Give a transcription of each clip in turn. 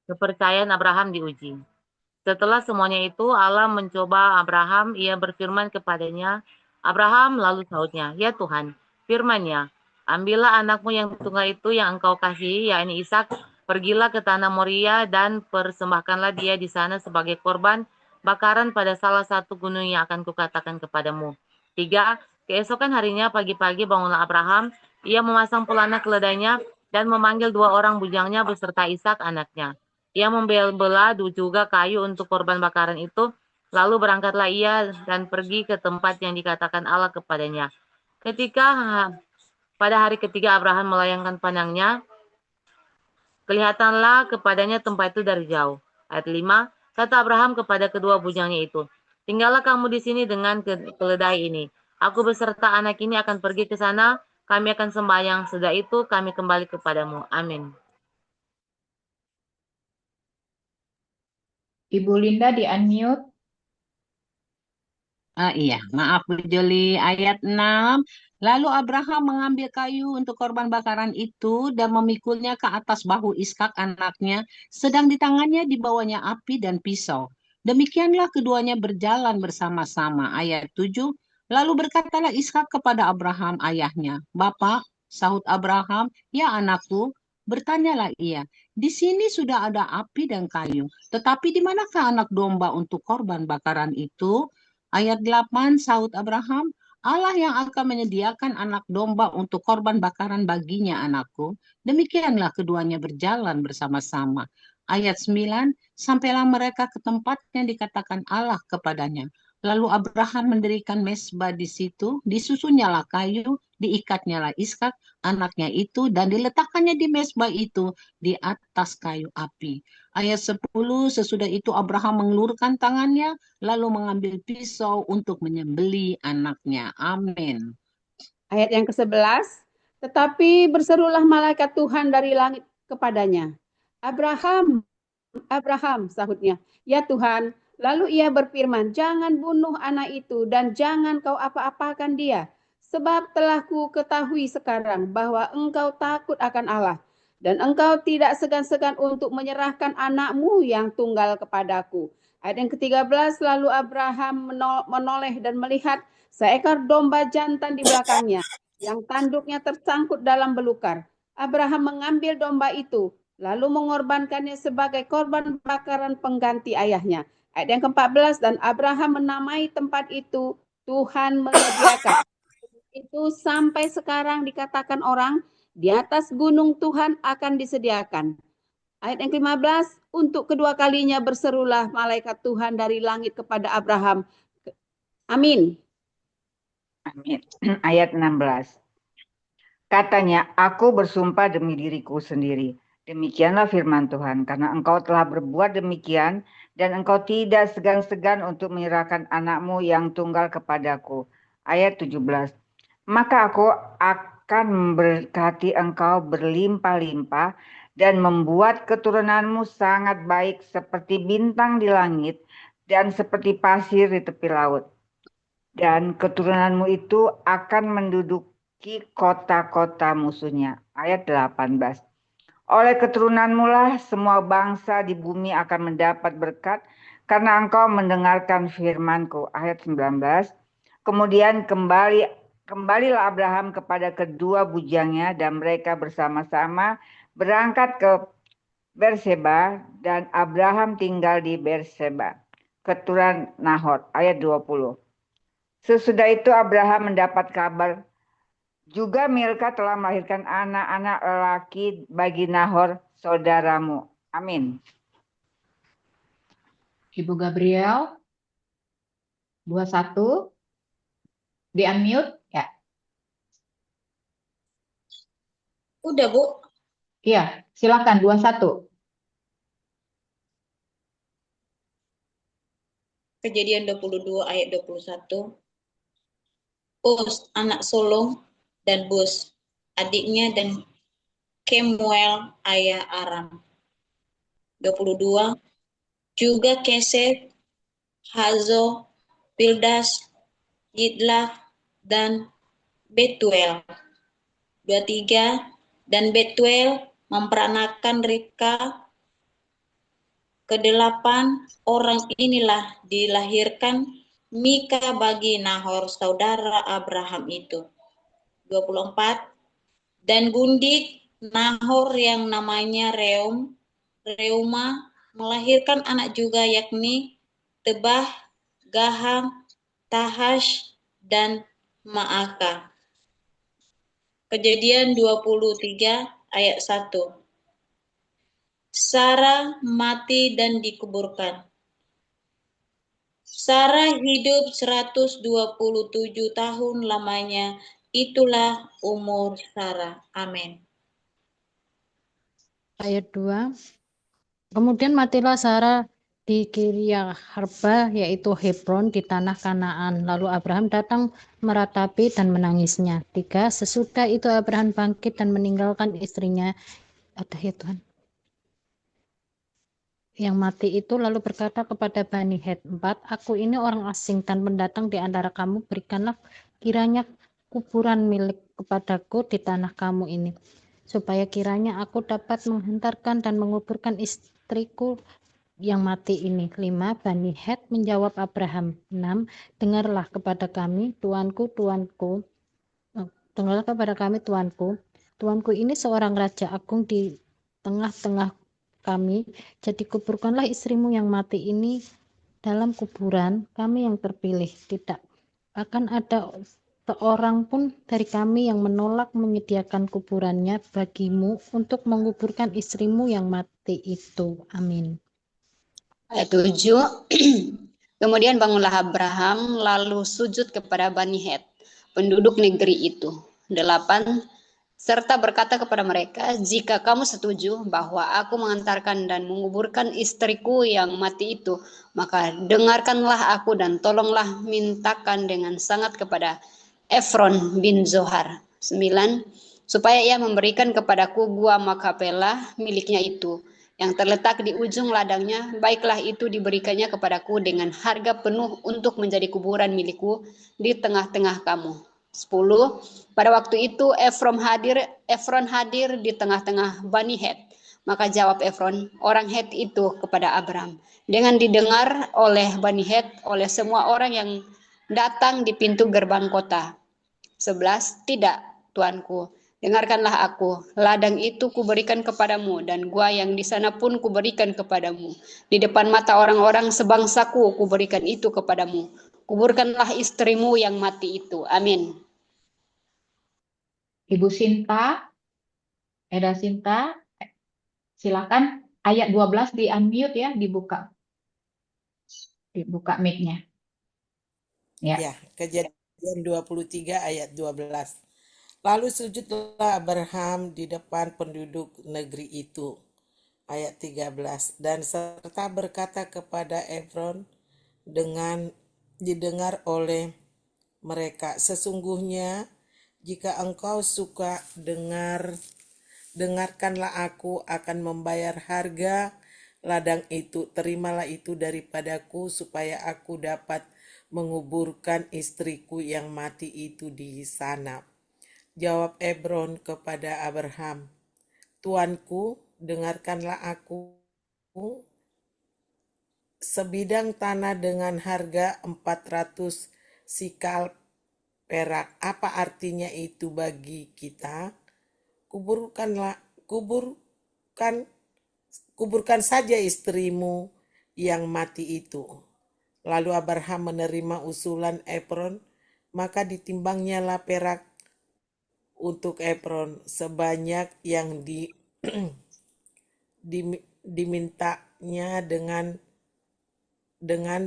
Kepercayaan Abraham diuji. Setelah semuanya itu, Allah mencoba Abraham, ia berfirman kepadanya, Abraham, lalu sahutnya, ya Tuhan, firman-Nya, ambillah anakmu yang tunggal itu yang engkau kasihi, yakni Ishak, pergilah ke tanah Moria dan persembahkanlah dia di sana sebagai korban bakaran pada salah satu gunung yang akan kukatakan kepadamu. 3. Keesokan harinya pagi-pagi bangunlah Abraham, ia memasang pelana keledainya dan memanggil 2 orang bujangnya beserta Ishak anaknya. Ia membelah juga kayu untuk korban bakaran itu, lalu berangkatlah ia dan pergi ke tempat yang dikatakan Allah kepadanya. Pada hari ketiga Abraham melayangkan pandangnya, kelihatanlah kepadanya tempat itu dari jauh. Ayat 5, kata Abraham kepada kedua bujangnya itu, tinggallah kamu di sini dengan keledai ini. Aku beserta anak ini akan pergi ke sana, kami akan sembahyang, sudah itu kami kembali kepadamu. Amin. Ibu Linda di unmute. Iya, maaf Bu Joli. Ayat 6. Lalu Abraham mengambil kayu untuk korban bakaran itu dan memikulnya ke atas bahu Ishak anaknya, sedang di tangannya dibawanya api dan pisau. Demikianlah keduanya berjalan bersama-sama. Ayat 7. Lalu berkatalah Ishak kepada Abraham ayahnya, Bapak, sahut Abraham, ya anakku, bertanyalah ia, di sini sudah ada api dan kayu, tetapi di manakah anak domba untuk korban bakaran itu? Ayat 8, Saud Abraham, Allah yang akan menyediakan anak domba untuk korban bakaran baginya anakku. Demikianlah keduanya berjalan bersama-sama. Ayat 9, sampailah mereka ke tempat yang dikatakan Allah kepadanya. Lalu Abraham mendirikan mesbah di situ, disusunnyalah kayu, diikatnyalah Ishak, anaknya itu, dan diletakkannya di mesbah itu di atas kayu api. Ayat 10, sesudah itu Abraham mengelurkan tangannya, lalu mengambil pisau untuk menyembelih anaknya. Amin. Ayat yang ke-11, tetapi berserulah malaikat Tuhan dari langit kepadanya. Abraham, Abraham, sahutnya. Ya Tuhan, lalu ia berfirman, jangan bunuh anak itu dan jangan kau apa-apakan dia. Sebab telah ku ketahui sekarang bahwa engkau takut akan Allah. Dan engkau tidak segan-segan untuk menyerahkan anakmu yang tunggal kepadaku. Ayat yang ke-13, lalu Abraham menoleh dan melihat seekor domba jantan di belakangnya, yang tanduknya tersangkut dalam belukar. Abraham mengambil domba itu, lalu mengorbankannya sebagai korban bakaran pengganti ayahnya. Ayat yang ke-14, dan Abraham menamai tempat itu Tuhan menyediakan. Itu sampai sekarang dikatakan orang, di atas gunung Tuhan akan disediakan. Ayat yang ke-15, untuk kedua kalinya berserulah malaikat Tuhan dari langit kepada Abraham. Amin. Amin. Ayat 16. Katanya, aku bersumpah demi diriku sendiri. Demikianlah firman Tuhan, karena engkau telah berbuat demikian, dan engkau tidak segan-segan untuk menyerahkan anakmu yang tunggal kepadaku. Ayat 17. Maka aku akan memberkati engkau berlimpah-limpah, dan membuat keturunanmu sangat baik seperti bintang di langit, dan seperti pasir di tepi laut. Dan keturunanmu itu akan menduduki kota-kota musuhnya. Ayat 18. Oleh keturunanmu lah semua bangsa di bumi akan mendapat berkat karena engkau mendengarkan firmanku. Ayat 19. Kemudian kembalilah Abraham kepada kedua bujangnya dan mereka bersama-sama berangkat ke Berseba dan Abraham tinggal di Berseba. Keturunan Nahor. Ayat 20. Sesudah itu Abraham mendapat kabar juga Milka telah melahirkan anak-anak lelaki bagi Nahor saudaramu. Amin. Ibu Gabriel 21 di unmute ya. Udah, Bu. Iya, silakan 21. Kejadian 22 ayat 21. Bus, anak sulung, dan Bus, adiknya, dan Kemuel, ayah Aram. 22. Juga Kesef, Hazo, Pildas, Yidlah, dan Betuel. 23. Dan Betuel memperanakan Ribka, Kedelapan orang inilah dilahirkan Mika bagi Nahor saudara Abraham itu. 24. Dan gundik Nahor yang namanya Reuma melahirkan anak juga, yakni Tebah, Gaham, Tahash, dan Maaka. Kejadian 23 ayat 1. Sarah mati dan dikuburkan. Sarah hidup 127 tahun lamanya, itulah umur Sarah. Amin. Ayat 2. Kemudian matilah Sarah di Kiriatharba, yaitu Hebron, di tanah Kanaan. Lalu Abraham datang meratapi dan menangisnya. 3. Sesudah itu Abraham bangkit dan meninggalkan istrinya. Ada ya Tuhan. Yang mati itu lalu berkata kepada Bani Het. 4. Aku ini orang asing dan pendatang di antara kamu. Berikanlah kiranya kuburan milik kepadaku di tanah kamu ini, supaya kiranya aku dapat menghantarkan dan menguburkan istriku yang mati ini. 5. Bani Het menjawab Abraham. 6. Dengarlah kepada kami, tuanku. Dengarlah kepada kami, tuanku. Tuanku ini seorang raja agung di tengah-tengah kami. Jadi kuburkanlah istrimu yang mati ini dalam kuburan kami yang terpilih. Tidak akan ada seorang pun dari kami yang menolak menyediakan kuburannya bagimu untuk menguburkan istrimu yang mati itu. Amin. Ayat 7. Kemudian bangunlah Abraham lalu sujud kepada Bani Het, penduduk negeri itu. 8. Serta berkata kepada mereka, jika kamu setuju bahwa aku mengantarkan dan menguburkan istriku yang mati itu, maka dengarkanlah aku dan tolonglah mintakan dengan sangat kepada Efron bin Zohar. 9. Supaya ia memberikan kepadaku gua Makapela miliknya itu, yang terletak di ujung ladangnya, baiklah itu diberikannya kepadaku dengan harga penuh untuk menjadi kuburan milikku di tengah-tengah kamu. 10. Pada waktu itu Efron hadir di tengah-tengah Bani Het. Maka jawab Efron, orang Het itu kepada Abram, dengan didengar oleh Bani Het, oleh semua orang yang datang di pintu gerbang kota. 11. Tidak, tuanku, dengarkanlah aku. Ladang itu kuberikan kepadamu, dan gua yang di sana pun kuberikan kepadamu. Di depan mata orang-orang sebangsaku kuberikan itu kepadamu. Kuburkanlah istrimu yang mati itu. Amin. Ibu Sinta, Eda Sinta, silakan ayat 12 di unmute ya, dibuka mic-nya. Ya. Ya, Kejadian 23 ayat 12. Lalu sujudlah Abraham di depan penduduk negeri itu. Ayat 13. Dan serta berkata kepada Efron dengan didengar oleh mereka, sesungguhnya jika engkau suka dengarkanlah aku akan membayar harga ladang itu. Terimalah itu daripadaku supaya aku dapat menguburkan istriku yang mati itu di sana. Jawab Efron kepada Abraham, tuanku, dengarkanlah aku. Sebidang tanah dengan harga 400 sikal perak. Apa artinya itu bagi kita? Kuburkan saja istrimu yang mati itu. Lalu Abraham menerima usulan Efron, maka ditimbangnya lah perak untuk Efron sebanyak yang dimintanya dengan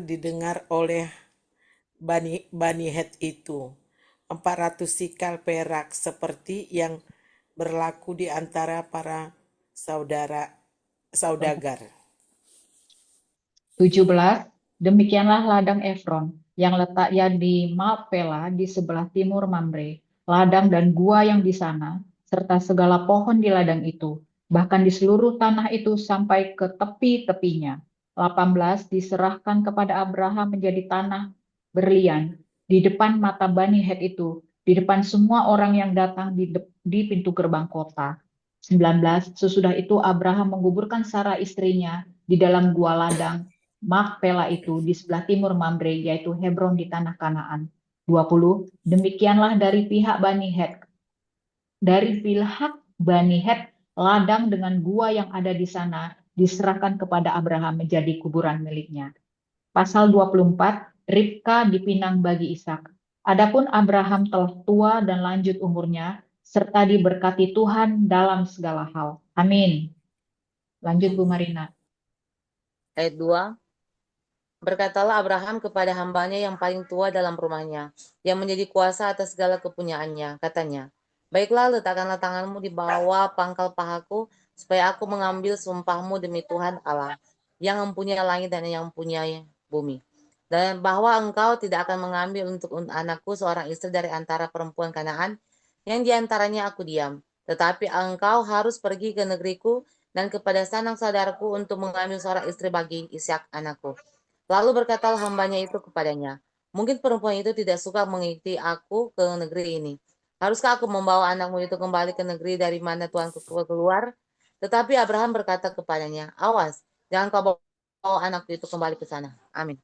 didengar oleh Bani Het itu. 400 sikal perak, seperti yang berlaku di antara para saudagar. 17. Demikianlah ladang Efron yang letaknya di Makpela di sebelah timur Mamre, ladang dan gua yang di sana, serta segala pohon di ladang itu, bahkan di seluruh tanah itu sampai ke tepi-tepinya. 18. Diserahkan kepada Abraham menjadi tanah berlian di depan mata Bani Het itu, di depan semua orang yang datang di pintu gerbang kota. 19. Sesudah itu Abraham menguburkan Sarah istrinya di dalam gua ladang Makpela itu di sebelah timur Mamre, yaitu Hebron di tanah Kanaan. 20. Demikianlah dari pihak Bani Het. Dari pihak Bani Het, ladang dengan gua yang ada di sana diserahkan kepada Abraham menjadi kuburan miliknya. Pasal 24, Ribka dipinang bagi Ishak. Adapun Abraham telah tua dan lanjut umurnya, serta diberkati Tuhan dalam segala hal. Amin. Lanjut Bu Marina. Ayat 2. Berkatalah Abraham kepada hambanya yang paling tua dalam rumahnya, yang menjadi kuasa atas segala kepunyaannya. Katanya, baiklah, letakkanlah tanganmu di bawah pangkal pahaku, supaya aku mengambil sumpahmu demi Tuhan Allah, yang mempunyai langit dan yang mempunyai bumi. Dan bahwa engkau tidak akan mengambil untuk anakku seorang istri dari antara perempuan Kanaan, yang diantaranya aku diam. Tetapi engkau harus pergi ke negeriku dan kepada sanak saudaraku untuk mengambil seorang istri bagi Ishak anakku. Lalu berkatalah hambanya itu kepadanya, mungkin perempuan itu tidak suka mengikuti aku ke negeri ini. Haruskah aku membawa anakmu itu kembali ke negeri dari mana Tuanku keluar? Tetapi Abraham berkata kepadanya, awas, jangan kau bawa anakku itu kembali ke sana. Amin.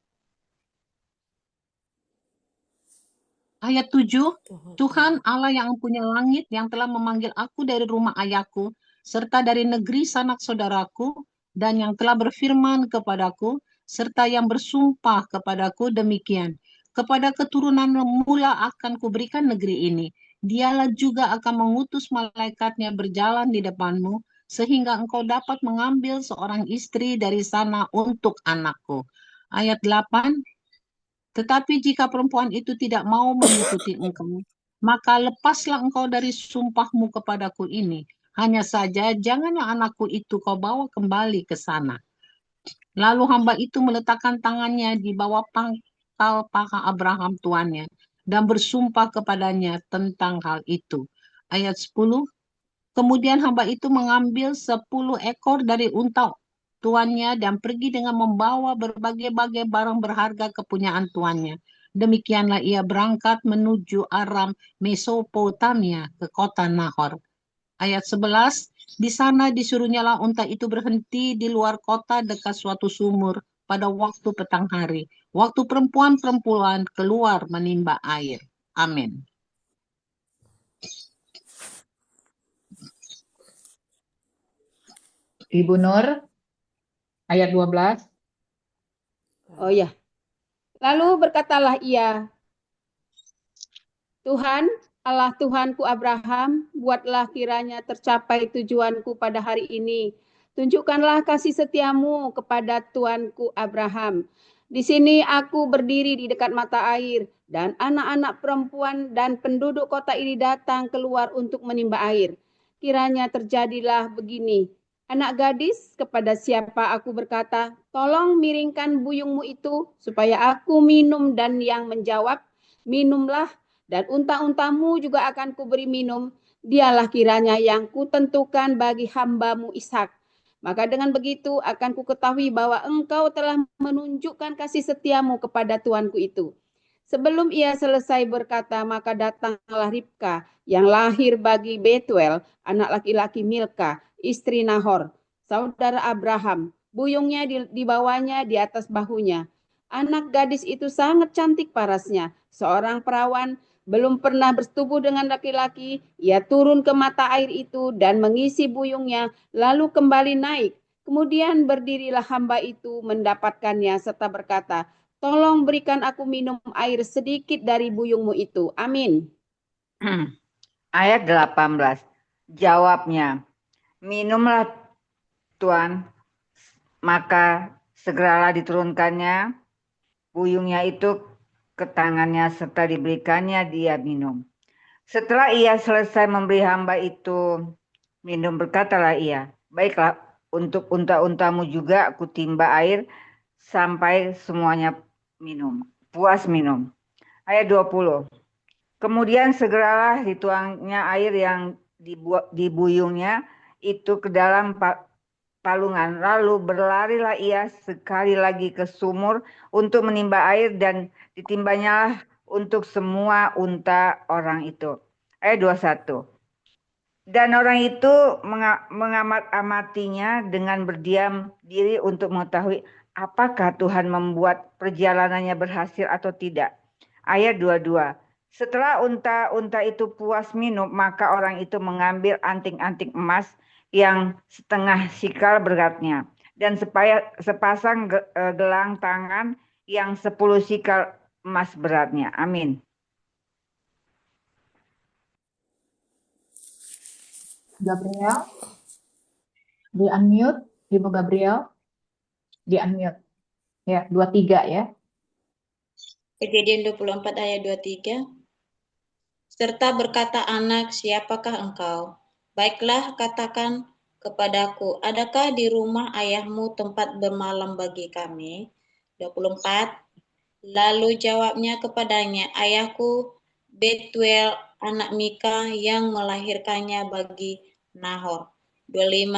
Ayat 7, Tuhan Allah yang mempunyai langit yang telah memanggil aku dari rumah ayahku, serta dari negeri sanak saudaraku, dan yang telah berfirman kepadaku, serta yang bersumpah kepadaku demikian, kepada keturunan mula akan kuberikan negeri ini. Dialah juga akan mengutus malaikatnya berjalan di depanmu, sehingga engkau dapat mengambil seorang istri dari sana untuk anakku. Ayat 8, tetapi jika perempuan itu tidak mau mengikuti engkau, maka lepaslah engkau dari sumpahmu kepadaku ini. Hanya saja janganlah anakku itu kau bawa kembali ke sana. Lalu hamba itu meletakkan tangannya di bawah pangkal paha Abraham tuannya dan bersumpah kepadanya tentang hal itu. Ayat 10, kemudian hamba itu mengambil 10 ekor dari unta tuannya dan pergi dengan membawa berbagai-bagai barang berharga kepunyaan tuannya. Demikianlah ia berangkat menuju Aram Mesopotamia ke kota Nahor. Ayat 11, di sana disuruhnyalah unta itu berhenti di luar kota dekat suatu sumur pada waktu petang hari. Waktu perempuan-perempuan keluar menimba air. Amin. Ibu Nur, ayat 12. Oh ya. Lalu berkatalah ia, Tuhan, Allah Tuhanku Abraham, buatlah kiranya tercapai tujuanku pada hari ini. Tunjukkanlah kasih setiamu kepada Tuanku Abraham. Di sini aku berdiri di dekat mata air, dan anak-anak perempuan dan penduduk kota ini datang keluar untuk menimba air. Kiranya terjadilah begini. Anak gadis, kepada siapa aku berkata, tolong miringkan buyungmu itu, supaya aku minum, dan yang menjawab, minumlah, dan unta-untamu juga akan kuberi minum. Dialah kiranya yang kutentukan bagi hambamu Ishak. Maka dengan begitu akan kuketahui bahwa engkau telah menunjukkan kasih setiamu kepada tuanku itu. Sebelum ia selesai berkata, maka datanglah Ribka yang lahir bagi Betuel, anak laki-laki Milka, istri Nahor, saudara Abraham. Buyungnya dibawanya di atas bahunya. Anak gadis itu sangat cantik parasnya, seorang perawan, belum pernah bersetubuh dengan laki-laki. Ia turun ke mata air itu dan mengisi buyungnya, lalu kembali naik. Kemudian berdirilah hamba itu mendapatkannya serta berkata, tolong berikan aku minum air sedikit dari buyungmu itu. Amin. Ayat 18. Jawabnya, minumlah Tuan, maka segeralah diturunkannya buyungnya itu ke tangannya serta diberikannya dia minum. Setelah ia selesai memberi hamba itu minum, berkatalah ia, baiklah, untuk unta-untamu juga aku timba air sampai semuanya puas minum. Ayat 20. Kemudian segeralah dituangnya air yang dibuyungnya itu ke dalam palungan. Lalu berlarilah ia sekali lagi ke sumur untuk menimba air dan ditimbanya untuk semua unta orang itu. Ayat 21. Dan orang itu mengamat-amatinya dengan berdiam diri untuk mengetahui apakah Tuhan membuat perjalanannya berhasil atau tidak. Ayat 22. Setelah unta-unta itu puas minum, maka orang itu mengambil anting-anting emas yang setengah sikal beratnya dan sepasang gelang tangan yang 10 sikal emas beratnya. Amin. Gabriel, di unmute, Ibu Gabriel, di unmute. Ya, 23 ya. Kejadian 24 ayat 23. Serta berkata anak, siapakah engkau? Baiklah, katakan kepadaku, adakah di rumah ayahmu tempat bermalam bagi kami? 24. Lalu jawabnya kepadanya, ayahku Betuel anak Mika yang melahirkannya bagi Nahor. 25.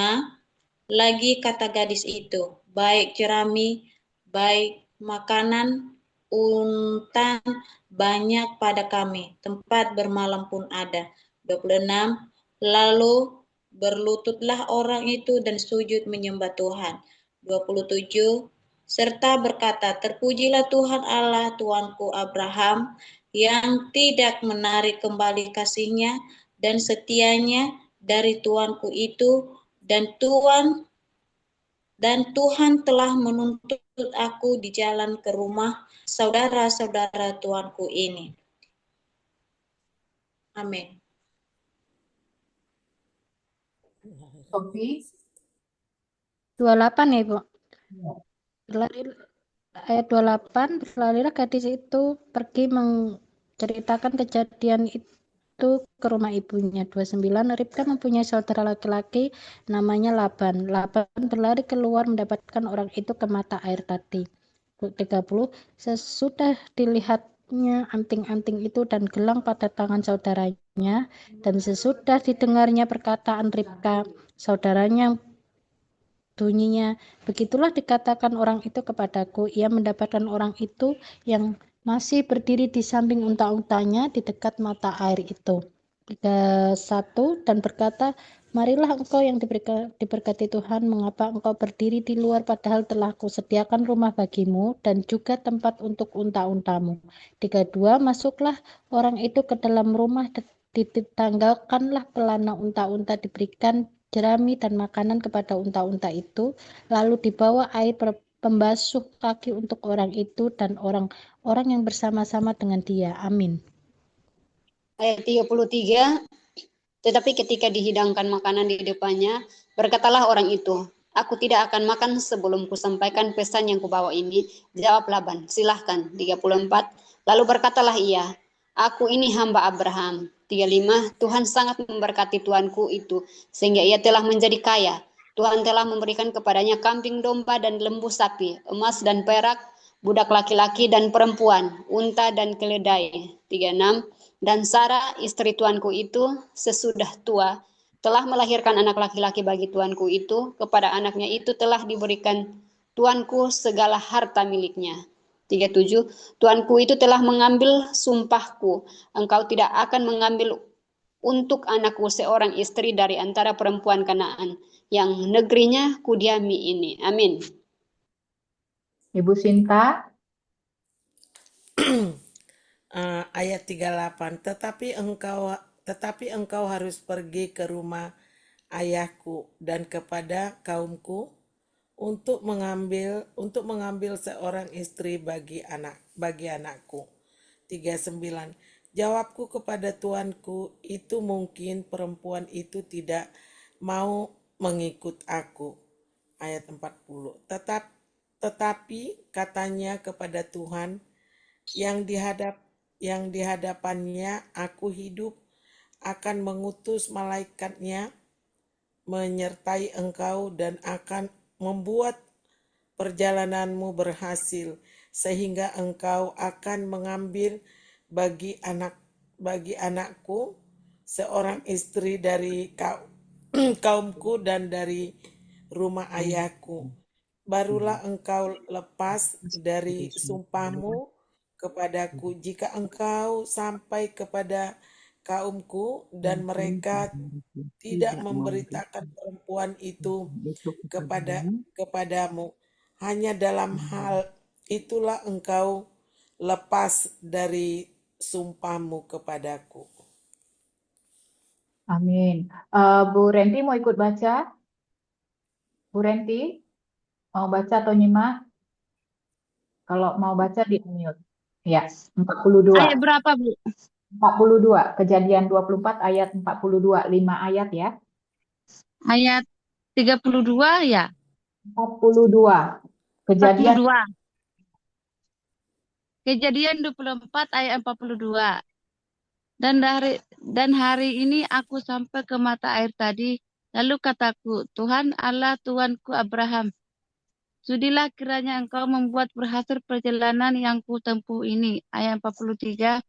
Lagi kata gadis itu, baik jerami, baik makanan, untan banyak pada kami, tempat bermalam pun ada. 26. Lalu berlututlah orang itu dan sujud menyembah Tuhan. 27. Serta berkata, terpujilah Tuhan Allah Tuanku Abraham yang tidak menarik kembali kasihnya dan setianya dari Tuanku itu, dan Tuhan telah menuntut aku di jalan ke rumah saudara-saudara Tuanku ini. Amin. Sophie, 28 ya, Ibu. Ya. Ayat 28, berlarilah gadis itu pergi menceritakan kejadian itu ke rumah ibunya. 29, Ribka mempunyai saudara laki-laki namanya Laban. Laban berlari keluar mendapatkan orang itu ke mata air tadi. 30, sesudah dilihatnya anting-anting itu dan gelang pada tangan saudaranya, dan sesudah didengarnya perkataan Ribka, saudaranya, bunyinya, begitulah dikatakan orang itu kepadaku, ia mendapatkan orang itu yang masih berdiri di samping unta-untanya di dekat mata air itu. 31, dan berkata, marilah engkau yang diberkati Tuhan, mengapa engkau berdiri di luar padahal telah kusediakan rumah bagimu dan juga tempat untuk unta-untamu. 32, masuklah orang itu ke dalam rumah, ditanggalkanlah pelana unta-unta, diberikan jerami dan makanan kepada unta-unta itu, lalu dibawa air pembasuh kaki untuk orang itu dan orang-orang yang bersama-sama dengan dia. Amin. Ayat 33, tetapi ketika dihidangkan makanan di depannya, berkatalah orang itu, aku tidak akan makan sebelum kusampaikan pesan yang kubawa ini. Jawab Laban, silahkan. 34, lalu berkatalah ia, aku ini hamba Abraham. 35, Tuhan sangat memberkati tuanku itu, sehingga ia telah menjadi kaya. Tuhan telah memberikan kepadanya kambing domba dan lembu sapi, emas dan perak, budak laki-laki dan perempuan, unta dan keledai. 36, dan Sarah istri tuanku itu sesudah tua telah melahirkan anak laki-laki bagi tuanku itu, kepada anaknya itu telah diberikan tuanku segala harta miliknya. 37, tuanku itu telah mengambil sumpahku, engkau tidak akan mengambil untuk anakku seorang istri dari antara perempuan Kanaan yang negerinya kudiami ini. Amin. Ibu Sinta, Ayat 38, tetapi engkau harus pergi ke rumah ayahku dan kepada kaumku untuk mengambil seorang istri bagi anakku. 39, jawabku kepada tuanku, itu mungkin perempuan itu tidak mau mengikut aku. Ayat 40, tetapi katanya kepada Tuhan, yang di hadapannya aku hidup, akan mengutus malaikatnya menyertai engkau dan akan membuat perjalananmu berhasil, sehingga engkau akan mengambil bagi anakku seorang istri dari kaumku dan dari rumah ayahku. Barulah engkau lepas dari sumpahmu kepadaku, jika engkau sampai kepada kaumku dan mereka tidak memberitakan perempuan itu kepadamu. Hanya dalam hal itulah engkau lepas dari sumpahmu kepadaku. Amin. Bu Renti mau ikut baca? Bu Renti mau baca atau nyimak? Kalau mau baca di mute. Ya, 42. Ayat berapa, Bu? 42. Kejadian 24 ayat 42. 5 ayat ya. Ayat 32 ya? 42. Kejadian 42. Kejadian 24 ayat 42. Dan hari ini aku sampai ke mata air tadi, lalu kataku, Tuhan Allah Tuanku Abraham, sudilah kiranya engkau membuat berhasil perjalanan yang ku tempuh ini. Ayat 43.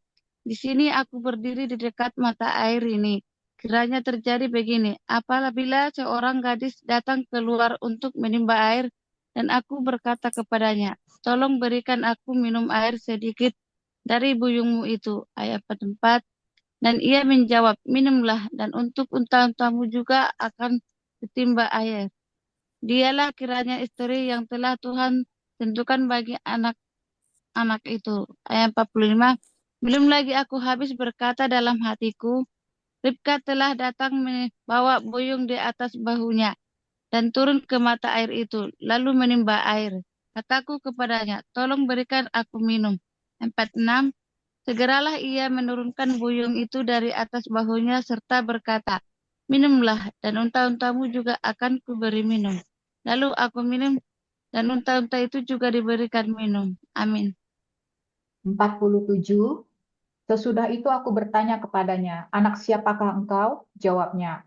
Di sini aku berdiri di dekat mata air ini. Kiranya terjadi begini, apabila seorang gadis datang keluar untuk menimba air, dan aku berkata kepadanya, tolong berikan aku minum air sedikit dari buyungmu itu. Ayat 44. Dan ia menjawab, minumlah, dan untuk unta-untamu juga akan ditimba air. Dialah kiranya istri yang telah Tuhan tentukan bagi anak-anak itu. Ayat 45. Belum lagi aku habis berkata dalam hatiku, Ribka telah datang membawa buyung di atas bahunya dan turun ke mata air itu, lalu menimba air. Kataku kepadanya, tolong berikan aku minum. 46. Segeralah ia menurunkan buyung itu dari atas bahunya serta berkata, minumlah, dan unta-untamu juga akan kuberi minum. Lalu aku minum, dan unta-unta itu juga diberikan minum. Amin. 47. Sesudah itu aku bertanya kepadanya, anak siapakah engkau? Jawabnya,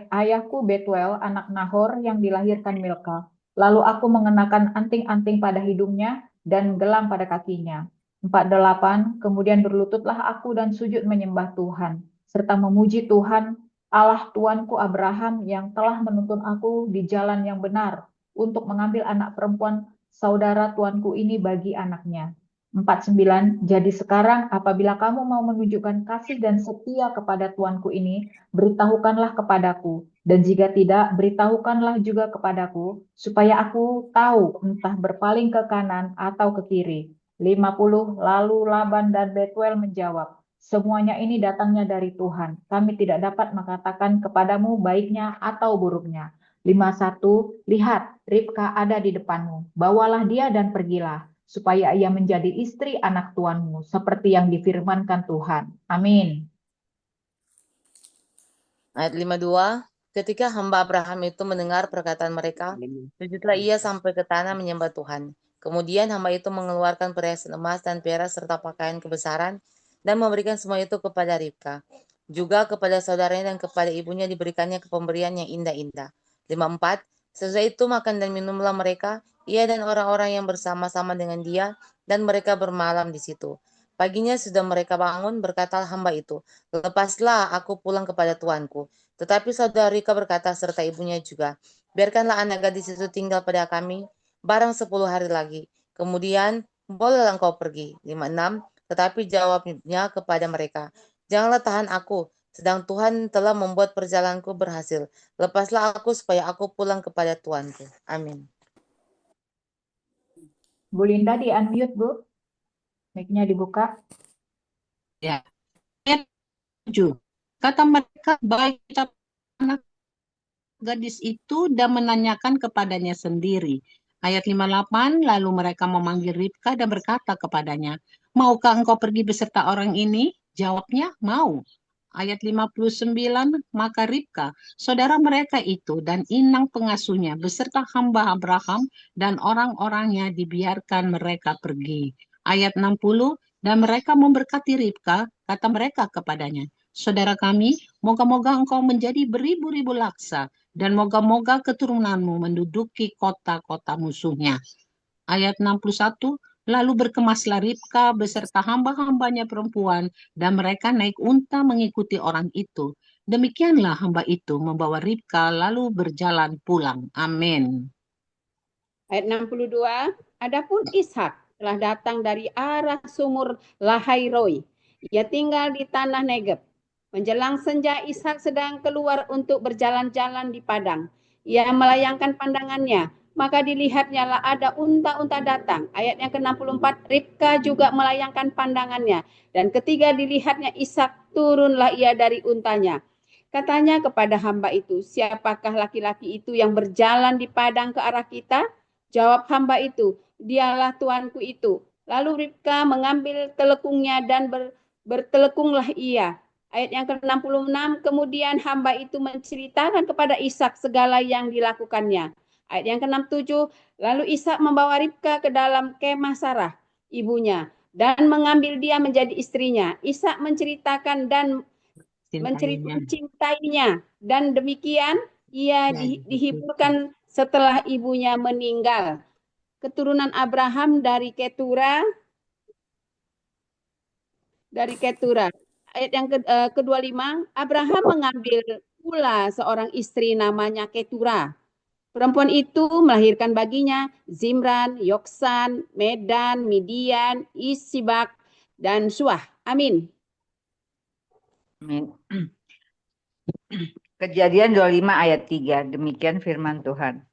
ayahku Betuel, anak Nahor yang dilahirkan Milka. Lalu aku mengenakan anting-anting pada hidungnya dan gelang pada kakinya. 48. Kemudian berlututlah aku dan sujud menyembah Tuhan, serta memuji Tuhan, Allah Tuanku Abraham yang telah menuntun aku di jalan yang benar untuk mengambil anak perempuan saudara tuanku ini bagi anaknya. 49. Jadi sekarang apabila kamu mau menunjukkan kasih dan setia kepada tuanku ini, beritahukanlah kepadaku. Dan jika tidak, beritahukanlah juga kepadaku, supaya aku tahu entah berpaling ke kanan atau ke kiri. 50. Lalu Laban dan Betuel menjawab, semuanya ini datangnya dari Tuhan. Kami tidak dapat mengatakan kepadamu baiknya atau buruknya. 51. Lihat, Ribka ada di depanmu. Bawalah dia dan pergilah, supaya ia menjadi istri anak tuanmu, seperti yang difirmankan Tuhan. Amin. Ayat 52. Ketika hamba Abraham itu mendengar perkataan mereka, sujudlah ia sampai ke tanah menyembah Tuhan. Kemudian hamba itu mengeluarkan perhiasan emas dan perak serta pakaian kebesaran dan memberikan semua itu kepada Ribka. Juga kepada saudaranya dan kepada ibunya diberikannya pemberian yang indah-indah. 54. Sesudah itu makan dan minumlah mereka, ia dan orang-orang yang bersama-sama dengan dia, dan mereka bermalam di situ. Paginya sudah mereka bangun, berkata hamba itu, lepaslah aku pulang kepada tuanku. Tetapi saudara Ribka berkata serta ibunya juga, biarkanlah anak gadis itu tinggal pada kami, barang 10 hari lagi. Kemudian, bolehlah engkau pergi. 56. Tetapi jawabnya kepada mereka, janganlah tahan aku, sedang Tuhan telah membuat perjalananku berhasil. Lepaslah aku supaya aku pulang kepada tuanku. Amin. Bu Linda di unmute, Bu. Mic-nya dibuka. Ya. Ayat 7. Kata mereka, baik kita anak gadis itu dan menanyakan kepadanya sendiri. Ayat 58, lalu mereka memanggil Ribka dan berkata kepadanya, maukah engkau pergi beserta orang ini? Jawabnya, mau. Ayat 59, maka Ribka, saudara mereka itu dan inang pengasuhnya beserta hamba Abraham dan orang-orangnya dibiarkan mereka pergi. Ayat 60, dan mereka memberkati Ribka, kata mereka kepadanya, saudara kami, moga-moga engkau menjadi beribu-ribu laksa, dan moga-moga keturunanmu menduduki kota-kota musuhnya. Ayat 61, lalu berkemaslah Ribka beserta hamba-hambanya perempuan, dan mereka naik unta mengikuti orang itu. Demikianlah hamba itu membawa Ribka lalu berjalan pulang. Amin. Ayat 62, adapun Ishak telah datang dari arah sumur Lahairoi. Ia tinggal di tanah Negeb. Menjelang senja, Ishak sedang keluar untuk berjalan-jalan di padang. Ia melayangkan pandangannya, maka dilihatnya lah ada unta-unta datang. Ayat yang ke-64, Ribka juga melayangkan pandangannya. Dan ketiga dilihatnya Ishak, turunlah ia dari untanya. Katanya kepada hamba itu, siapakah laki-laki itu yang berjalan di padang ke arah kita? Jawab hamba itu, dialah tuanku itu. Lalu Ribka mengambil telekungnya dan bertelekunglah ia. Ayat yang ke-66, kemudian hamba itu menceritakan kepada Ishak segala yang dilakukannya. Ayat yang ke-67, lalu Ishak membawa Ribka ke dalam kemah Sarah, ibunya, dan mengambil dia menjadi istrinya. Ishak menceritakan dan mencintainya, dan demikian ia dihiburkan setelah ibunya meninggal. Keturunan Abraham dari Ketura. Ayat yang ke-25, Abraham mengambil pula seorang istri namanya Ketura. Perempuan itu melahirkan baginya Zimran, Yoksan, Medan, Midian, Isibak, dan Suah. Amin. Amin. Kejadian 25 ayat 3. Demikian firman Tuhan.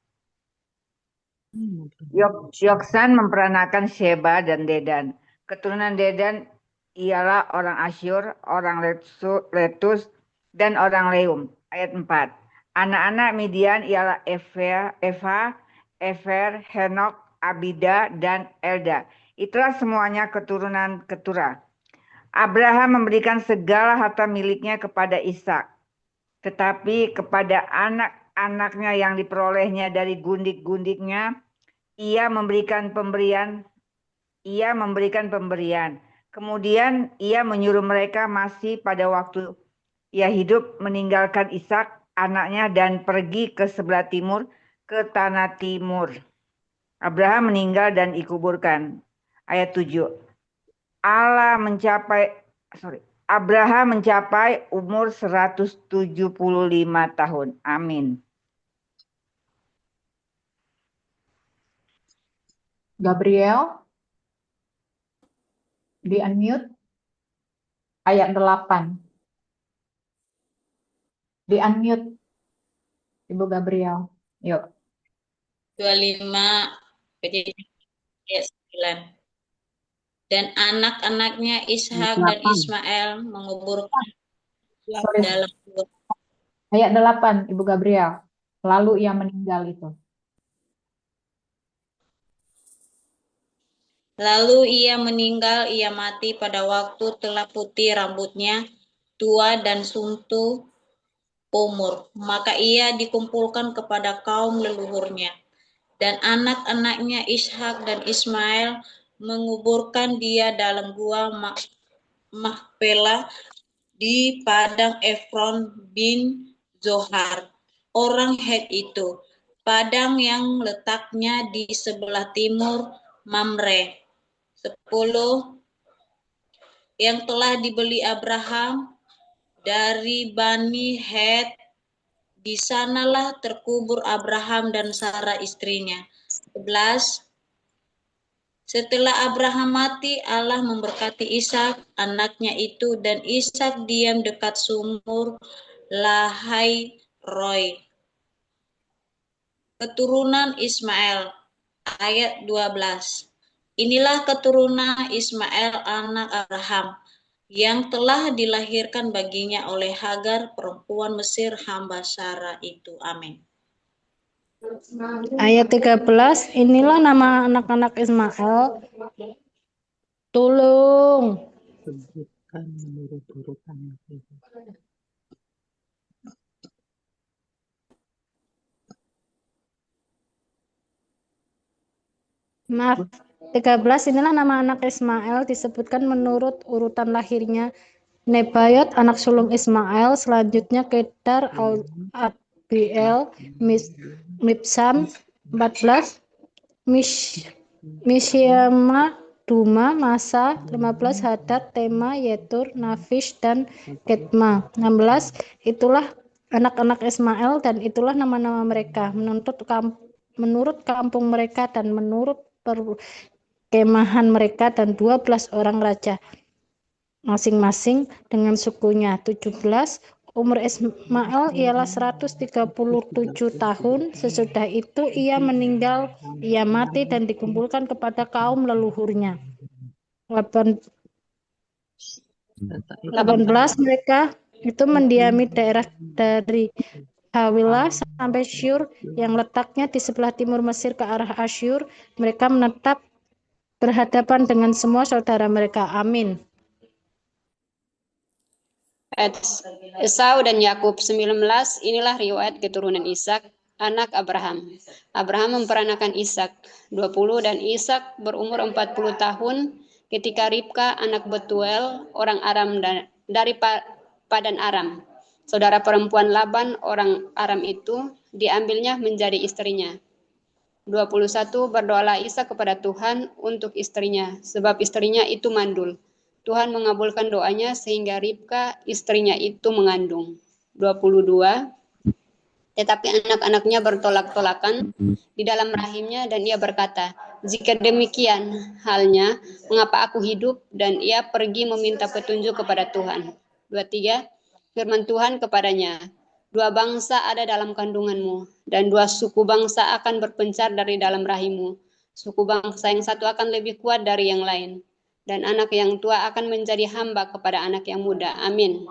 Yoksan memperanakan Sheba dan Dedan. Keturunan Dedan ialah orang Asyur, orang Letus, dan orang Leum. Ayat 4. Anak-anak Midian ialah Eva, Efer, Henok, Abida, dan Elda. Itulah semuanya keturunan Ketura. Abraham memberikan segala harta miliknya kepada Ishak, tetapi kepada anak-anaknya yang diperolehnya dari gundik-gundiknya, ia memberikan pemberian. Kemudian ia menyuruh mereka masih pada waktu ia hidup meninggalkan Ishak anaknya dan pergi ke sebelah timur, ke tanah timur. Abraham meninggal dan dikuburkan. Ayat 7. Abraham mencapai umur 175 tahun. Amin. Gabriel, di-unmute. Ayat 8. Di-unmute, Ibu Gabriel. Yuk. 25 ayat 9. Dan anak-anaknya Ishak dan Ismail menguburkan dalam Ayat 8, Ibu Gabriel. Lalu ia meninggal itu. Lalu ia meninggal, ia mati pada waktu telah putih rambutnya, tua dan suntuk umur. Maka ia dikumpulkan kepada kaum leluhurnya. Dan anak-anaknya Ishak dan Ismail menguburkan dia dalam gua Mahpelah di padang Efron bin Zohar, orang Het itu, padang yang letaknya di sebelah timur Mamre. 10. Yang telah dibeli Abraham dari Bani Het, di sanalah terkubur Abraham dan Sarah istrinya. 11. Setelah Abraham mati, Allah memberkati Ishak anaknya itu, dan Ishak diam dekat sumur Lahai Roy. Keturunan Ismail, ayat 12. Inilah keturunan Ismail anak Abraham, yang telah dilahirkan baginya oleh Hagar, perempuan Mesir, hamba Sarah itu. Amin. Ayat 13, inilah nama anak-anak Ismail. Tolong. Sebutkan menurut urutan. Maaf, 13, inilah nama anak Ismail disebutkan menurut urutan lahirnya. Nebayot, anak sulung Ismail, selanjutnya Kedar, Al-Adbiel, Mibsam, 14, Mishyama, Duma, Masa, 15, Hadad, Tema, Yetur, Nafish, dan Ketma. 16, itulah anak-anak Ismail dan itulah nama-nama mereka menurut kampung mereka dan menurut perkemahan mereka, dan 12 orang raja. masing-masing dengan sukunya. 17. Umur Ismail ialah 137 tahun. Sesudah itu ia meninggal, ia mati dan dikumpulkan kepada kaum leluhurnya. 18 mereka itu mendiami daerah dari Hawilah sampai Syur yang letaknya di sebelah timur Mesir ke arah Asyur. Mereka menetap berhadapan dengan semua saudara mereka. Amin. Esau dan Yakub 19, inilah riwayat keturunan Ishak, anak Abraham. Abraham memperanakan Ishak 20 dan Ishak berumur 40 tahun ketika Ribka anak Betuel orang Aram dari Padan Aram. Saudara perempuan Laban orang Aram itu diambilnya menjadi istrinya. 21 berdoalah Ishak kepada Tuhan untuk istrinya sebab istrinya itu mandul. Tuhan mengabulkan doanya sehingga Ribka istrinya itu mengandung. 22. Tetapi anak-anaknya bertolak-tolakan di dalam rahimnya dan ia berkata, jika demikian halnya, mengapa aku hidup? Dan ia pergi meminta petunjuk kepada Tuhan. 23. Firman Tuhan kepadanya, 2 bangsa ada dalam kandunganmu, dan 2 suku bangsa akan berpencar dari dalam rahimmu. Suku bangsa yang satu akan lebih kuat dari yang lain. Dan anak yang tua akan menjadi hamba kepada anak yang muda. Amin.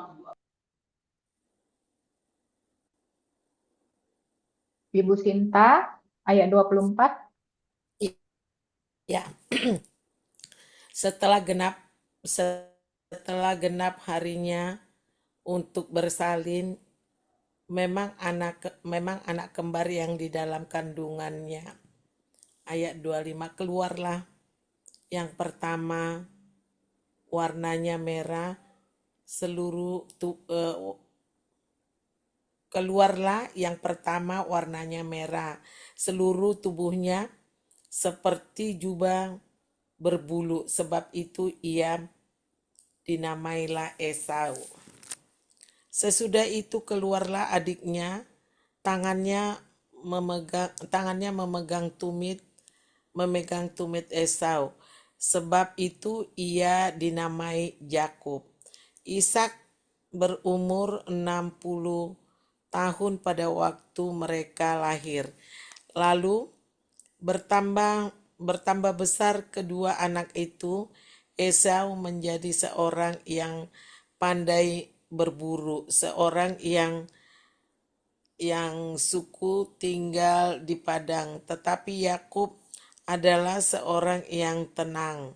Ibu Sinta, ayat 24. Ya. Setelah genap harinya untuk bersalin, memang anak kembar yang di dalam kandungannya. Ayat 25, keluarlah yang pertama warnanya merah, keluarlah yang pertama warnanya merah, seluruh tubuhnya seperti jubah berbulu, sebab itu ia dinamailah Esau. Sesudah itu keluarlah adiknya, tangannya memegang tumit Esau, sebab itu ia dinamai Yakub. Ishak berumur 60 tahun pada waktu mereka lahir. Lalu bertambah besar kedua anak itu. Esau menjadi seorang yang pandai berburu, seorang yang suku tinggal di padang, tetapi Yakub adalah seorang yang tenang,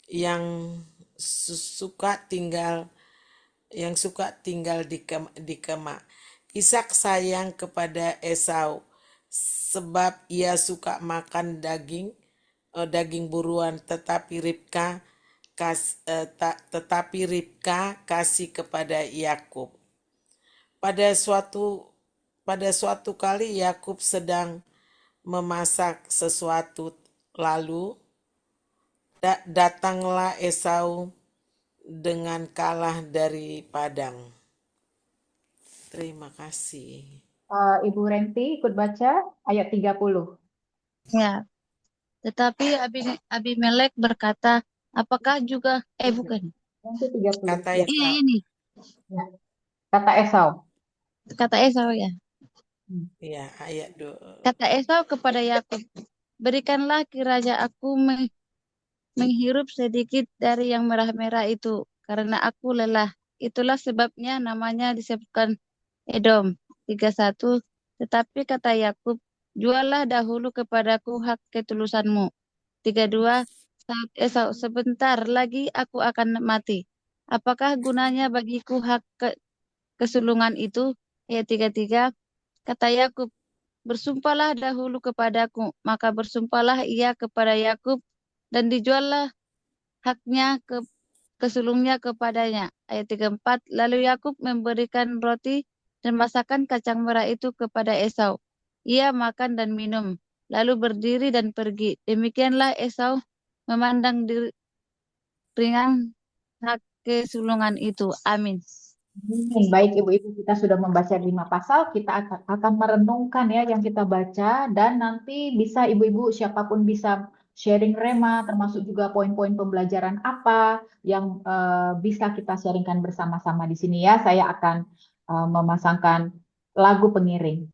yang suka tinggal di kemah. Ishak sayang kepada Esau sebab ia suka makan daging buruan, tetapi Ribka kasih kepada Yakub. Pada suatu kali Yakub sedang memasak sesuatu, lalu datanglah Esau dengan kalah dari padang. Terima kasih. Ibu Renti ikut baca ayat 30. Ya. Tetapi Abimelek berkata, apakah juga bukan. Renti 30. Kata Iya Esau. ini. Ya. Kata Esau. Kata Esau ya. Ya, ayat 2. Kata Esau kepada Yakub, berikanlah kiranya aku menghirup sedikit dari yang merah-merah itu, karena aku lelah. Itulah sebabnya namanya disebutkan Edom. 31. Tetapi kata Yakub, juallah dahulu kepadaku hak ketulusanmu. 32. Saat Esau, sebentar lagi aku akan mati. Apakah gunanya bagiku hak kesulungan itu? Ayat 33. Kata Yakub, bersumpahlah dahulu kepadaku. Maka bersumpahlah ia kepada Yakub dan dijuallah haknya kesulungnya kepadanya. Ayat 34. Lalu Yakub memberikan roti dan masakan kacang merah itu kepada Esau. Ia makan dan minum, lalu berdiri dan pergi. Demikianlah Esau memandang ringan hak kesulungan itu. Amin. Baik ibu-ibu, kita sudah membaca 5 pasal, kita akan merenungkan ya yang kita baca, dan nanti bisa ibu-ibu siapapun bisa sharing rema, termasuk juga poin-poin pembelajaran apa yang bisa kita sharingkan bersama-sama di sini ya. Saya akan memasangkan lagu pengiring.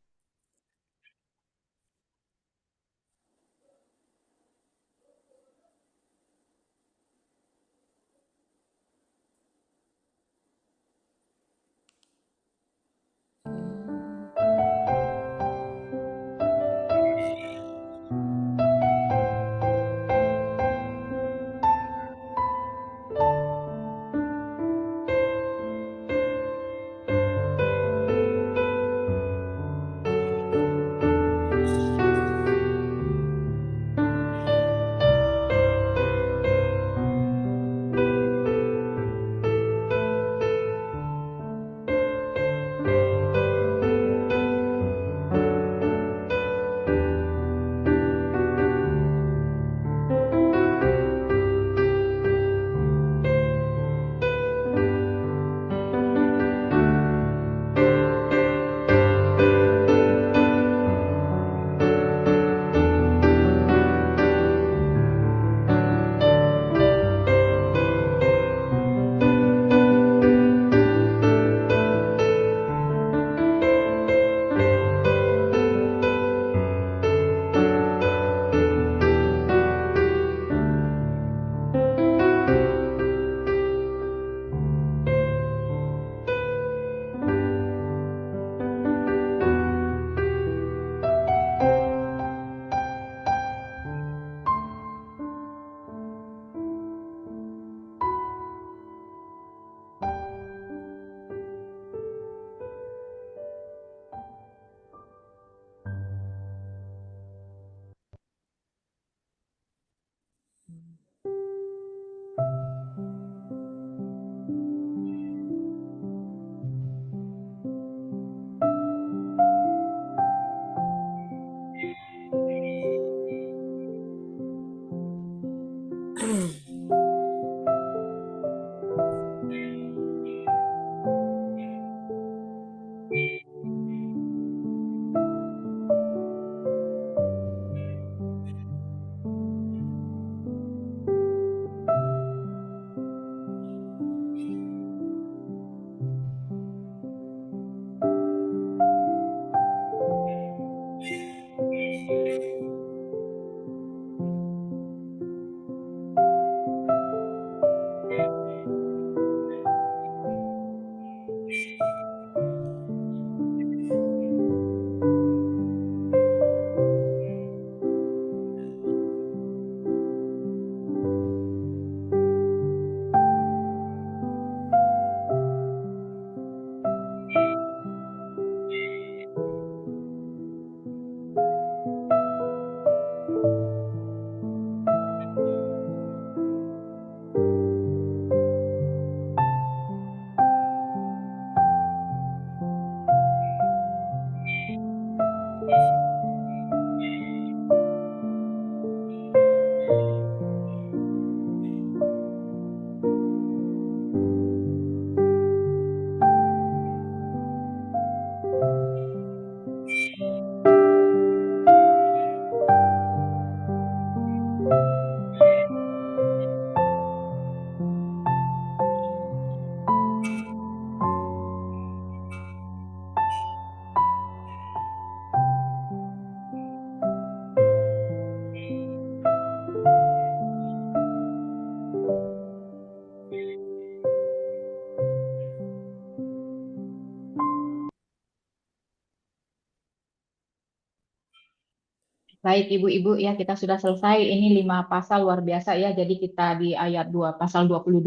Baik Ibu-ibu ya, kita sudah selesai. Ini 5 pasal luar biasa ya. Jadi kita di ayat 2 pasal 22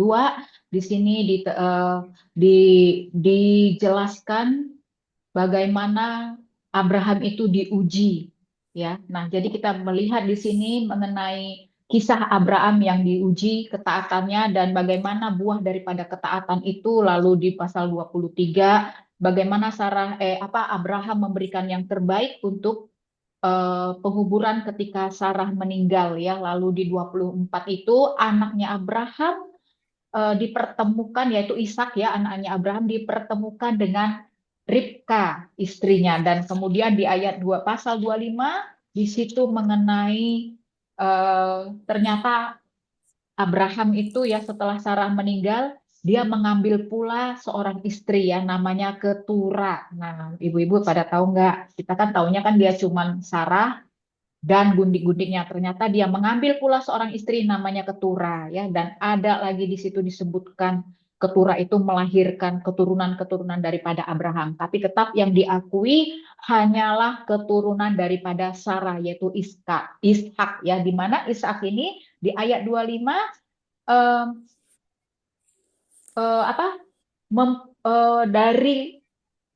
di sini dijelaskan bagaimana Abraham itu diuji ya. Nah, jadi kita melihat di sini mengenai kisah Abraham yang diuji ketaatannya dan bagaimana buah daripada ketaatan itu. Lalu di pasal 23 bagaimana Abraham memberikan yang terbaik untuk penguburan ketika Sarah meninggal ya. Lalu di 24 itu anaknya Abraham dipertemukan, yaitu Ishak ya, anaknya Abraham dipertemukan dengan Ribka istrinya. Dan kemudian di ayat 2 pasal 25 di situ mengenai ternyata Abraham itu ya setelah Sarah meninggal, dia mengambil pula seorang istri ya namanya Ketura. Nah, ibu-ibu pada tahu nggak? Kita kan taunya kan dia cuman Sarah dan gundik-gundiknya. Ternyata dia mengambil pula seorang istri namanya Ketura ya, dan ada lagi di situ disebutkan Ketura itu melahirkan keturunan-keturunan daripada Abraham, tapi tetap yang diakui hanyalah keturunan daripada Sarah yaitu Ishak ya, di mana Ishak ini di ayat 25 eh, apa dari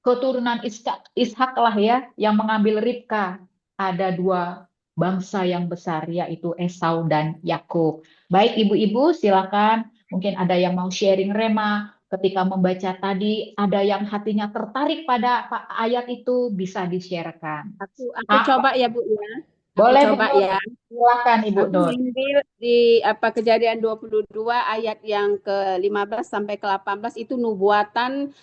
keturunan Ishak lah ya yang mengambil Ribka. Ada dua bangsa yang besar yaitu Esau dan Yakub. Baik ibu-ibu silakan, mungkin ada yang mau sharing rema ketika membaca tadi, ada yang hatinya tertarik pada ayat itu bisa di-sharekan. Aku Apa? coba ya Bu ya. Aku Boleh Bu coba Nur, ya. silakan Ibu Aku Nur. ambil di Kejadian 22 ayat yang ke-15 sampai ke-18 itu nubuatan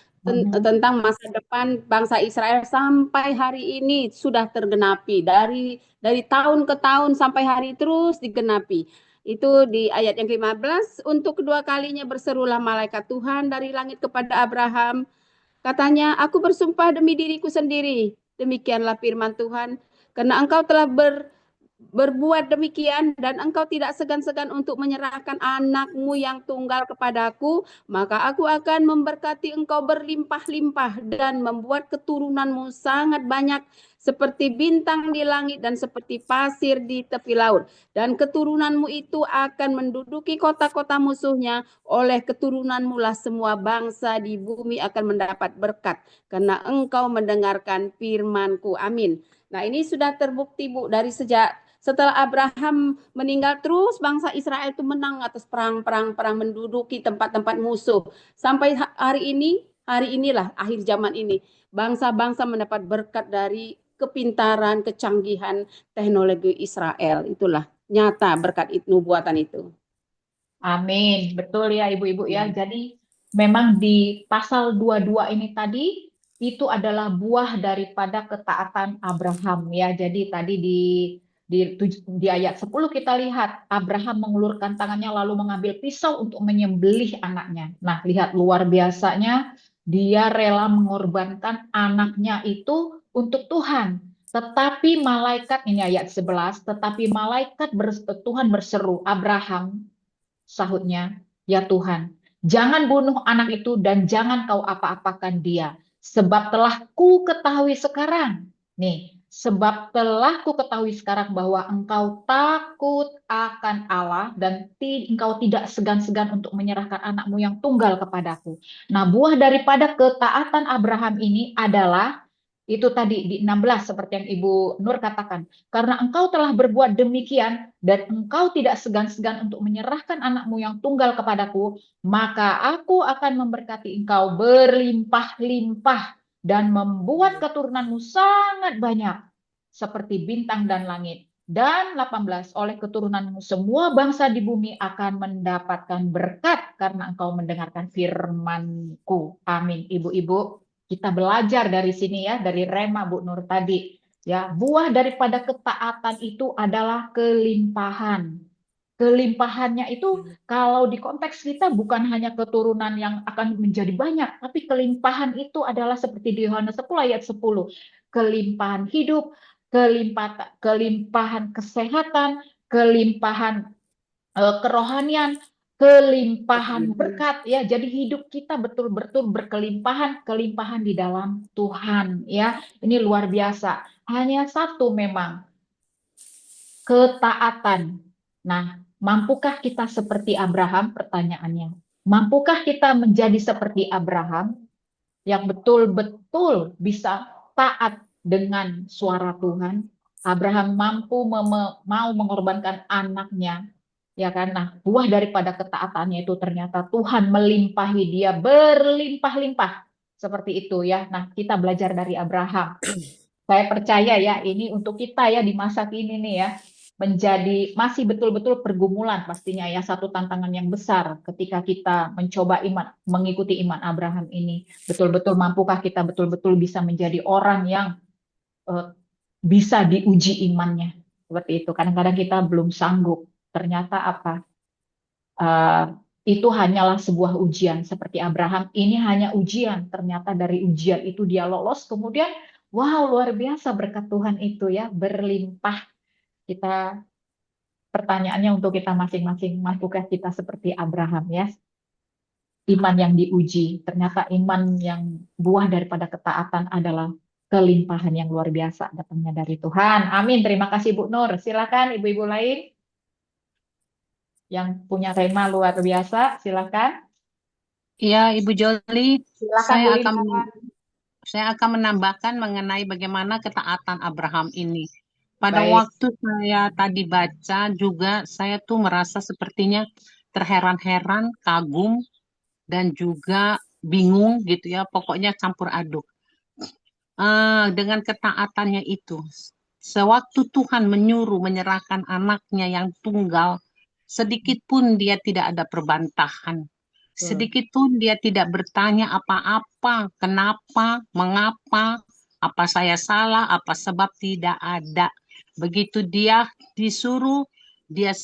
tentang masa depan bangsa Israel sampai hari ini sudah tergenapi dari tahun ke tahun sampai hari terus digenapi. Itu di ayat yang ke-15, untuk kedua kalinya berserulah malaikat Tuhan dari langit kepada Abraham. Katanya, aku bersumpah demi diriku sendiri. Demikianlah firman Tuhan, karena engkau telah berbuat demikian dan engkau tidak segan-segan untuk menyerahkan anakmu yang tunggal kepadaku, maka aku akan memberkati engkau berlimpah-limpah dan membuat keturunanmu sangat banyak seperti bintang di langit dan seperti pasir di tepi laut. Dan keturunanmu itu akan menduduki kota-kota musuhnya, oleh keturunanmu lah semua bangsa di bumi akan mendapat berkat, karena engkau mendengarkan firmanku. Amin. Nah, ini sudah terbukti Bu, dari setelah Abraham meninggal terus bangsa Israel itu menang atas perang menduduki tempat-tempat musuh. Sampai hari inilah akhir zaman ini, bangsa-bangsa mendapat berkat dari kepintaran, kecanggihan teknologi Israel. Itulah nyata berkat nubuatan itu. Amin, betul ya ibu-ibu ya. Jadi memang di pasal 22 ini tadi itu adalah buah daripada ketaatan Abraham ya. Jadi tadi di ayat 10 kita lihat Abraham mengulurkan tangannya lalu mengambil pisau untuk menyembelih anaknya. Nah, lihat luar biasanya dia rela mengorbankan anaknya itu untuk Tuhan. Tetapi malaikat, ini ayat 11, tetapi malaikat Tuhan berseru, Abraham, sahutnya, ya Tuhan, jangan bunuh anak itu dan jangan kau apa-apakan dia, sebab telah ku ketahui sekarang. Nih, sebab telah ku ketahui sekarang bahwa engkau takut akan Allah dan engkau tidak segan-segan untuk menyerahkan anakmu yang tunggal kepadaku. Nah, buah daripada ketaatan Abraham ini adalah itu tadi di 16 seperti yang Ibu Nur katakan. Karena engkau telah berbuat demikian dan engkau tidak segan-segan untuk menyerahkan anakmu yang tunggal kepadaku, maka aku akan memberkati engkau berlimpah-limpah dan membuat keturunanmu sangat banyak seperti bintang dan langit. Dan 18, oleh keturunanmu semua bangsa di bumi akan mendapatkan berkat karena engkau mendengarkan firman-Ku. Amin. Ibu-ibu, kita belajar dari sini ya, dari Rema Bu Nur tadi. Ya, buah daripada ketaatan itu adalah kelimpahan. Kelimpahannya itu kalau di konteks kita bukan hanya keturunan yang akan menjadi banyak, tapi kelimpahan itu adalah seperti di Yohanes 10 ayat 10. Kelimpahan hidup, kelimpahan kesehatan, kelimpahan kerohanian, kelimpahan berkat ya. Jadi hidup kita betul-betul kelimpahan di dalam Tuhan ya. Ini luar biasa. Hanya satu memang, ketaatan. Nah, mampukah kita seperti Abraham? Pertanyaannya. Mampukah kita menjadi seperti Abraham yang betul-betul bisa taat dengan suara Tuhan? Abraham mampu mau mengorbankan anaknya, ya kan? Nah, buah daripada ketaatannya itu ternyata Tuhan melimpahi dia berlimpah-limpah seperti itu ya. Nah, kita belajar dari Abraham. Saya percaya ya, ini untuk kita ya di masa kini nih ya, masih betul-betul pergumulan pastinya ya, satu tantangan yang besar ketika kita mencoba mengikuti iman Abraham ini. Betul-betul mampukah kita betul-betul bisa menjadi orang yang bisa diuji imannya? Seperti itu. Kadang-kadang kita belum sanggup. Ternyata apa? Eh, itu hanyalah sebuah ujian. Seperti Abraham, ini hanya ujian. Ternyata dari ujian itu dia lolos. Kemudian, wow, luar biasa berkat Tuhan itu ya, berlimpah. Kita pertanyaannya untuk kita masing-masing, mampukah kita seperti Abraham ya? Iman yang diuji. Ternyata iman yang buah daripada ketaatan adalah kelimpahan yang luar biasa datangnya dari Tuhan. Amin. Terima kasih Bu Nur. Silakan ibu-ibu lain yang punya tema luar biasa, silakan. Ya, Ibu Joli, Silakan Bu Linda. saya akan menambahkan mengenai bagaimana ketaatan Abraham ini. Pada Baik. waktu saya tadi baca juga, saya tuh merasa sepertinya terheran-heran, kagum, dan juga bingung gitu ya. Pokoknya campur aduk. Dengan ketaatannya itu, sewaktu Tuhan menyuruh menyerahkan anaknya yang tunggal, sedikit pun dia tidak ada perbantahan. Sedikit pun dia tidak bertanya apa-apa, kenapa, mengapa, apa saya salah, apa sebab, tidak ada. Begitu dia disuruh, dia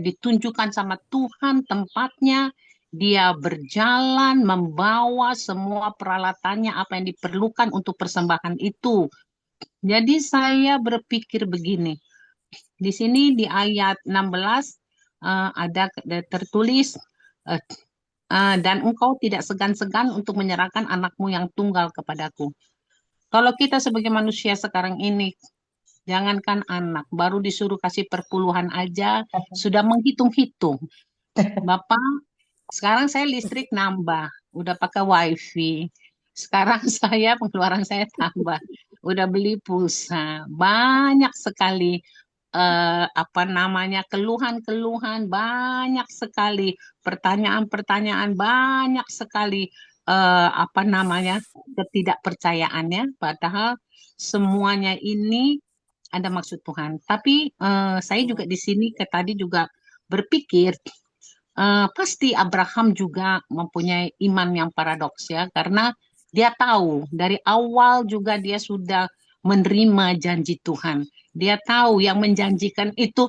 ditunjukkan sama Tuhan tempatnya, dia berjalan membawa semua peralatannya apa yang diperlukan untuk persembahan itu. Jadi saya berpikir begini, di sini di ayat 16 ada tertulis dan engkau tidak segan-segan untuk menyerahkan anakmu yang tunggal kepadaku. Kalau kita sebagai manusia sekarang ini, jangankan anak, baru disuruh kasih perpuluhan aja, sudah menghitung-hitung. Bapak, sekarang saya listrik nambah, udah pakai wifi. Sekarang saya pengeluaran saya tambah, udah beli pulsa, banyak sekali keluhan-keluhan, banyak sekali pertanyaan-pertanyaan, banyak sekali ketidakpercayaannya, padahal semuanya ini ada maksud Tuhan. Tapi saya juga di sini tadi juga berpikir pasti Abraham juga mempunyai iman yang paradoks ya, karena dia tahu dari awal juga dia sudah menerima janji Tuhan. Dia tahu yang menjanjikan itu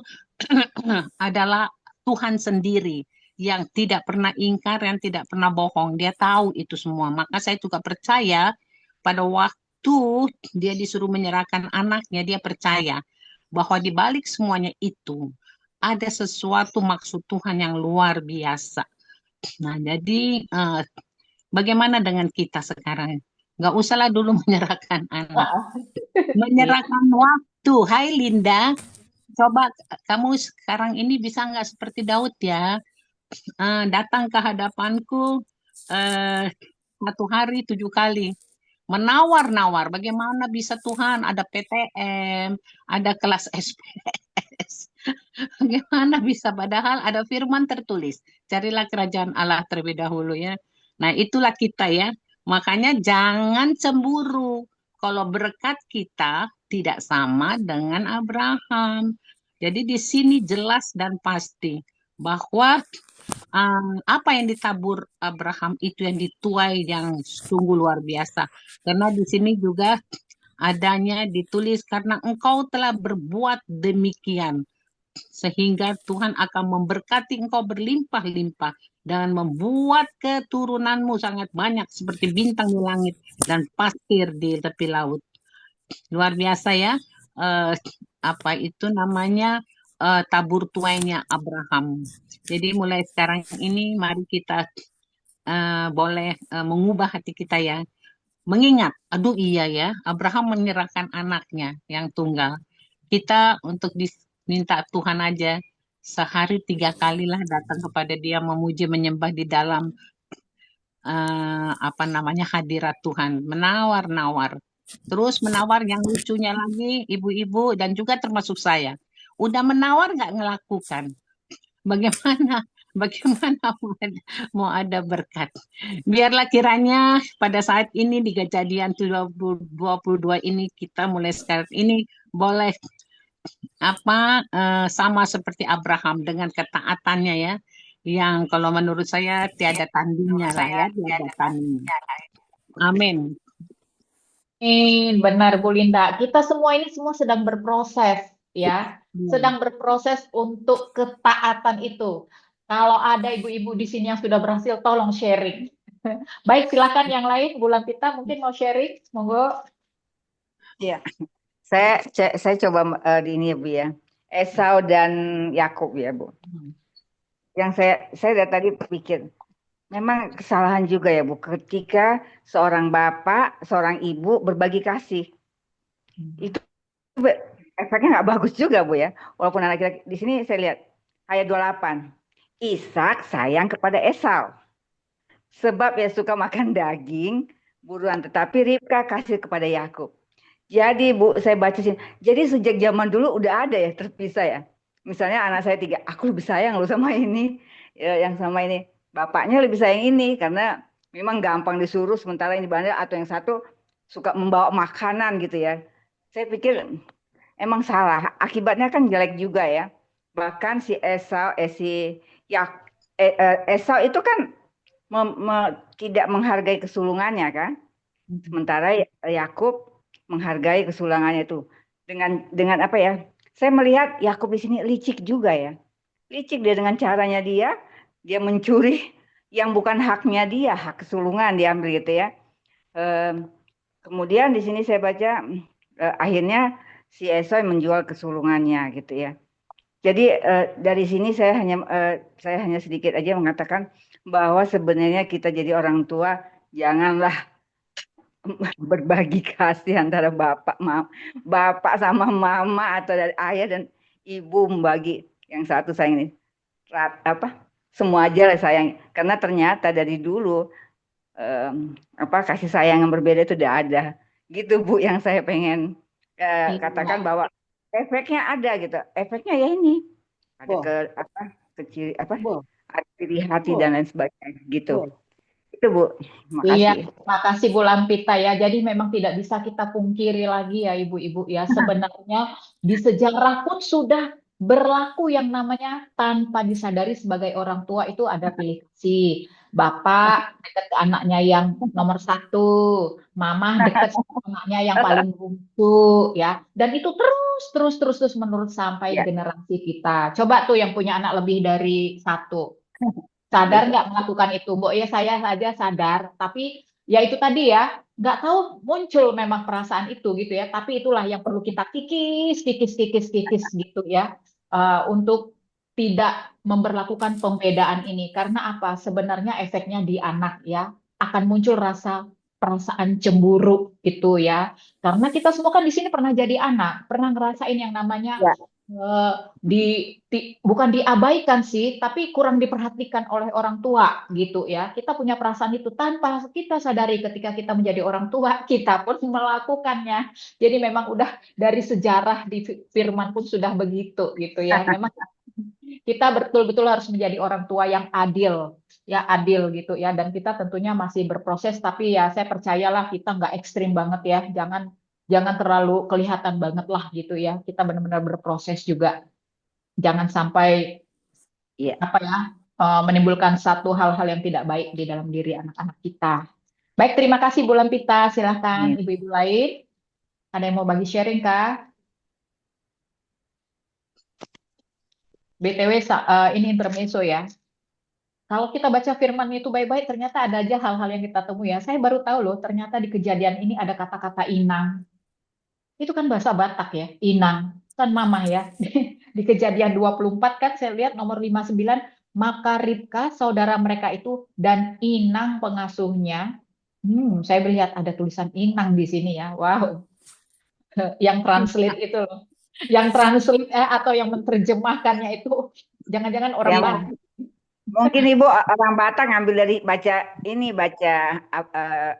adalah Tuhan sendiri yang tidak pernah ingkar, yang tidak pernah bohong. Dia tahu itu semua. Maka saya juga percaya pada waktu dia disuruh menyerahkan anaknya, dia percaya bahwa di balik semuanya itu ada sesuatu maksud Tuhan yang luar biasa. Nah, jadi bagaimana dengan kita sekarang? Nggak usahlah dulu menyerahkan anak. Menyerahkan waktu. Hai Linda, coba kamu sekarang ini bisa nggak seperti Daud ya? Datang ke hadapanku 1 hari 7 kali. Menawar-nawar, bagaimana bisa Tuhan ada PTM, ada kelas SPS. Bagaimana bisa, padahal ada firman tertulis, carilah kerajaan Allah terlebih dahulu ya. Nah itulah kita ya, makanya jangan cemburu kalau berkat kita tidak sama dengan Abraham. Jadi di sini jelas dan pasti bahwa apa yang ditabur Abraham itu yang dituai yang sungguh luar biasa. Karena di sini juga adanya ditulis karena engkau telah berbuat demikian, sehingga Tuhan akan memberkati engkau berlimpah-limpah dan membuat keturunanmu sangat banyak seperti bintang di langit dan pasir di tepi laut. Luar biasa ya. Apa itu namanya tabur tuainya Abraham. Jadi mulai sekarang ini mari kita boleh mengubah hati kita ya. Mengingat, aduh iya ya, Abraham menyerahkan anaknya yang tunggal. Kita untuk minta Tuhan aja sehari 3 kalilah datang kepada dia, memuji menyembah di dalam hadirat Tuhan, menawar-nawar. Terus menawar yang lucunya lagi, ibu-ibu dan juga termasuk saya, udah menawar nggak ngelakukan. Bagaimana mau ada berkat. Biarlah kiranya pada saat ini di Kejadian 22 ini kita mulai sekarang ini boleh sama seperti Abraham dengan ketaatannya ya, yang kalau menurut saya tiada tandingnya lah ya, tiada tandingnya. Amin. Benar Bu Linda. Kita semua ini semua sedang berproses ya, sedang berproses untuk ketaatan itu. Kalau ada ibu-ibu di sini yang sudah berhasil, tolong sharing. Baik, silakan yang lain. Bu Lampita mungkin mau sharing, monggo. Ya, saya coba di ini ya Bu ya. Esau dan Yakub ya Bu. Yang saya dari tadi pikir, memang kesalahan juga ya Bu, ketika seorang bapak, seorang ibu berbagi kasih. Itu efeknya nggak bagus juga Bu ya. Walaupun anak laki-laki, di sini saya lihat ayat 28. Ishak sayang kepada Esau. Sebab ia suka makan daging buruan, tetapi Ribka kasih kepada Yakub. Jadi Bu, saya baca sini. Jadi sejak zaman dulu udah ada ya terpisah ya. Misalnya anak saya 3, aku lebih sayang loh sama ini, ya, yang sama ini. Bapaknya lebih sayang ini karena memang gampang disuruh, sementara ini bandel, atau yang satu suka membawa makanan gitu ya. Saya pikir emang salah. Akibatnya kan jelek juga ya. Bahkan si Esau itu kan tidak menghargai kesulungannya kan. Sementara Yakub menghargai kesulungannya itu. Dengan apa ya? Saya melihat Yakub di sini licik juga ya. Licik dia dengan caranya dia mencuri yang bukan haknya dia, hak kesulungan diambil gitu ya. Kemudian di sini saya baca akhirnya si Esau menjual kesulungannya gitu ya. Jadi dari sini saya hanya sedikit aja mengatakan bahwa sebenarnya kita jadi orang tua janganlah berbagi kasih antara bapak sama mama, atau dari ayah dan ibu membagi yang satu sayang ini semua aja lah sayang, karena ternyata dari dulu kasih sayang yang berbeda itu udah ada gitu Bu, yang saya pengen katakan bahwa efeknya ada gitu, efeknya ya ini ada kecil ciri hati dan lain sebagainya gitu. Itu Bu, Iya, makasih. makasih Bu Lampita ya. Jadi memang tidak bisa kita pungkiri lagi ya ibu-ibu ya. Sebenarnya di sejarah pun sudah berlaku yang namanya tanpa disadari sebagai orang tua itu ada pilih kasih. Bapak dekat ke anaknya yang nomor 1, mama dekat sama anaknya yang paling bungsu ya. Dan itu terus menurut sampai Ya. generasi kita. Coba tuh yang punya anak lebih dari 1. Sadar nggak melakukan itu, Mbok? Ya saya saja sadar, tapi ya itu tadi ya, nggak tahu muncul memang perasaan itu gitu ya. Tapi itulah yang perlu kita kikis gitu ya, untuk tidak memberlakukan pembedaan ini. Karena apa? Sebenarnya efeknya di anak ya akan muncul perasaan cemburu gitu ya. Karena kita semua kan di sini pernah jadi anak, pernah ngerasain yang namanya Ya. bukan diabaikan sih, tapi kurang diperhatikan oleh orang tua gitu ya. Kita punya perasaan itu tanpa kita sadari ketika kita menjadi orang tua, kita pun melakukannya. Jadi memang udah dari sejarah di firman pun sudah begitu gitu ya. Memang kita betul-betul harus menjadi orang tua yang adil, ya adil gitu ya. Dan kita tentunya masih berproses, tapi ya saya percayalah kita nggak ekstrim banget ya. Jangan terlalu kelihatan banget lah gitu ya. Kita benar-benar berproses juga. Jangan sampai menimbulkan satu hal-hal yang tidak baik di dalam diri anak-anak kita. Baik, terima kasih Bu Lampita. Silahkan ibu-ibu lain. Ada yang mau bagi sharing kah? BTW ini intermezzo ya. Kalau kita baca firman itu baik-baik, ternyata ada aja hal-hal yang kita temui ya. Saya baru tahu loh, ternyata di Kejadian ini ada kata-kata inang. Itu kan bahasa Batak ya, inang. Kan mama ya. Di Kejadian 24 kan saya lihat nomor 59, maka Ribka saudara mereka itu dan inang pengasuhnya. Saya melihat ada tulisan inang di sini ya. Wow. Yang translate itu loh. Yang translate atau yang menerjemahkannya itu jangan-jangan orang Batak. Mungkin Ibu orang Batak ngambil dari baca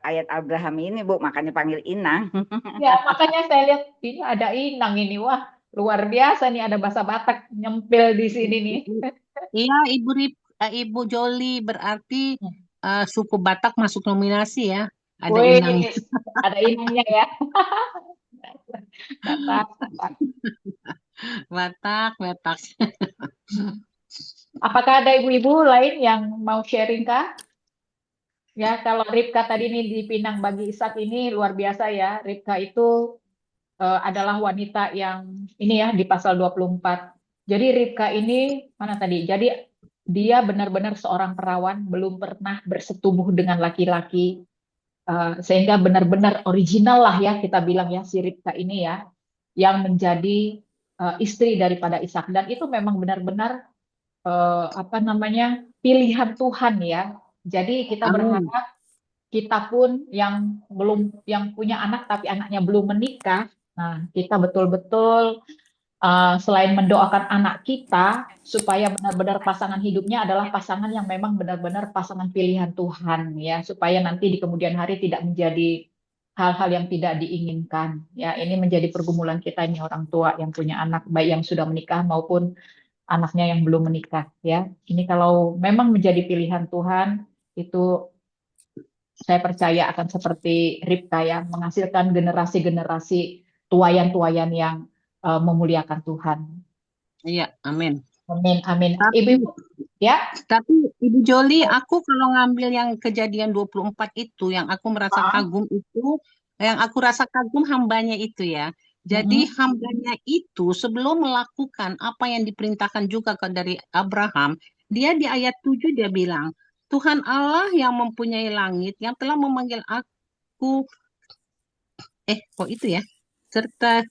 ayat Abraham ini Bu, makanya panggil inang. Ya, makanya saya lihat ini ada inang ini. Wah, luar biasa nih ada bahasa Batak nyempil di sini nih. Iya, Ibu Joli berarti suku Batak masuk nominasi ya. Ada Wih, inangnya. ada inangnya ya. Batak. Apakah ada ibu-ibu lain yang mau sharing kah? Ya, kalau Ribka tadi ini dipinang bagi Ishak ini luar biasa ya. Ribka itu adalah wanita yang ini ya di pasal 24. Jadi Ribka ini mana tadi? Jadi dia benar-benar seorang perawan, belum pernah bersetubuh dengan laki-laki, sehingga benar-benar original lah ya kita bilang ya si Ribka ini ya, yang menjadi istri daripada Ishak. Dan itu memang benar-benar apa namanya pilihan Tuhan ya. Jadi kita Amin. berharap kita pun yang belum yang punya anak tapi anaknya belum menikah, nah kita betul-betul selain mendoakan anak kita supaya benar-benar pasangan hidupnya adalah pasangan yang memang benar-benar pasangan pilihan Tuhan ya, supaya nanti di kemudian hari tidak menjadi hal-hal yang tidak diinginkan ya. Ini menjadi pergumulan kita ini orang tua yang punya anak baik yang sudah menikah maupun anaknya yang belum menikah ya. Ini kalau memang menjadi pilihan Tuhan itu saya percaya akan seperti Ribka ya, menghasilkan generasi-generasi tuayan-tuayan yang memuliakan Tuhan. Iya, amin. Amin, amin. Tapi Ibu, ya, Tapi Ibu Joli, aku kalau ngambil yang kejadian 24 itu, yang aku merasa kagum itu, yang aku rasa kagum hambanya itu ya. Jadi hambanya itu sebelum melakukan apa yang diperintahkan juga dari Abraham, dia di ayat 7 dia bilang, Tuhan Allah yang mempunyai langit, yang telah memanggil aku, kok itu ya? Serta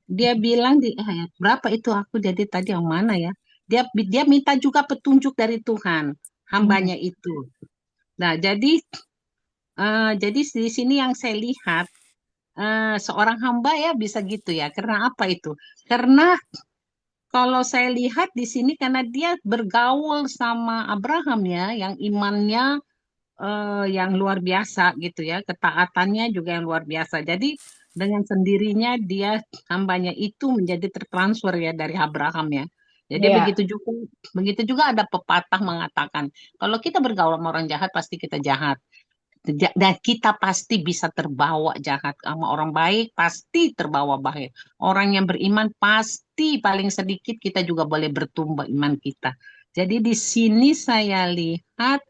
dia bilang di ayat berapa itu aku jadi tadi yang mana ya? Dia minta juga petunjuk dari Tuhan, hambanya itu. Nah, jadi di sini yang saya lihat seorang hamba ya bisa gitu ya. Karena apa itu? Karena kalau saya lihat di sini karena dia bergaul sama Abraham ya, yang imannya yang luar biasa gitu ya, ketaatannya juga yang luar biasa. Jadi dengan sendirinya dia hambanya itu menjadi tertransfer ya dari Abraham ya. Jadi ya, begitu juga ada pepatah mengatakan kalau kita bergaul sama orang jahat pasti kita jahat. Dan kita pasti bisa terbawa jahat sama orang baik, pasti terbawa baik. Orang yang beriman pasti paling sedikit kita juga boleh bertumbuh iman kita. Jadi di sini saya lihat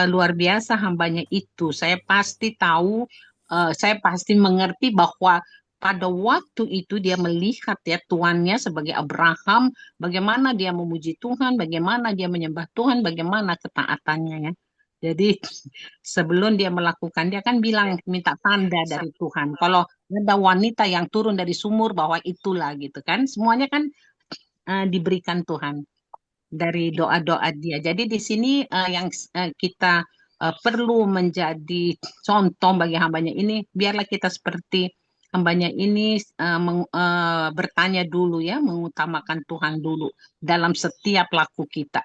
luar biasa hambanya itu. Saya pasti tahu, saya pasti mengerti bahwa pada waktu itu dia melihat ya tuannya sebagai Abraham, bagaimana dia memuji Tuhan, bagaimana dia menyembah Tuhan, bagaimana ketaatannya ya. Jadi sebelum dia melakukan, dia kan bilang minta tanda dari Tuhan. Kalau ada wanita yang turun dari sumur bahwa itulah gitu kan, semuanya kan diberikan Tuhan dari doa-doa dia. Jadi di sini yang kita perlu menjadi contoh bagi hambanya ini, biarlah kita seperti hambanya ini bertanya dulu ya, mengutamakan Tuhan dulu dalam setiap laku kita.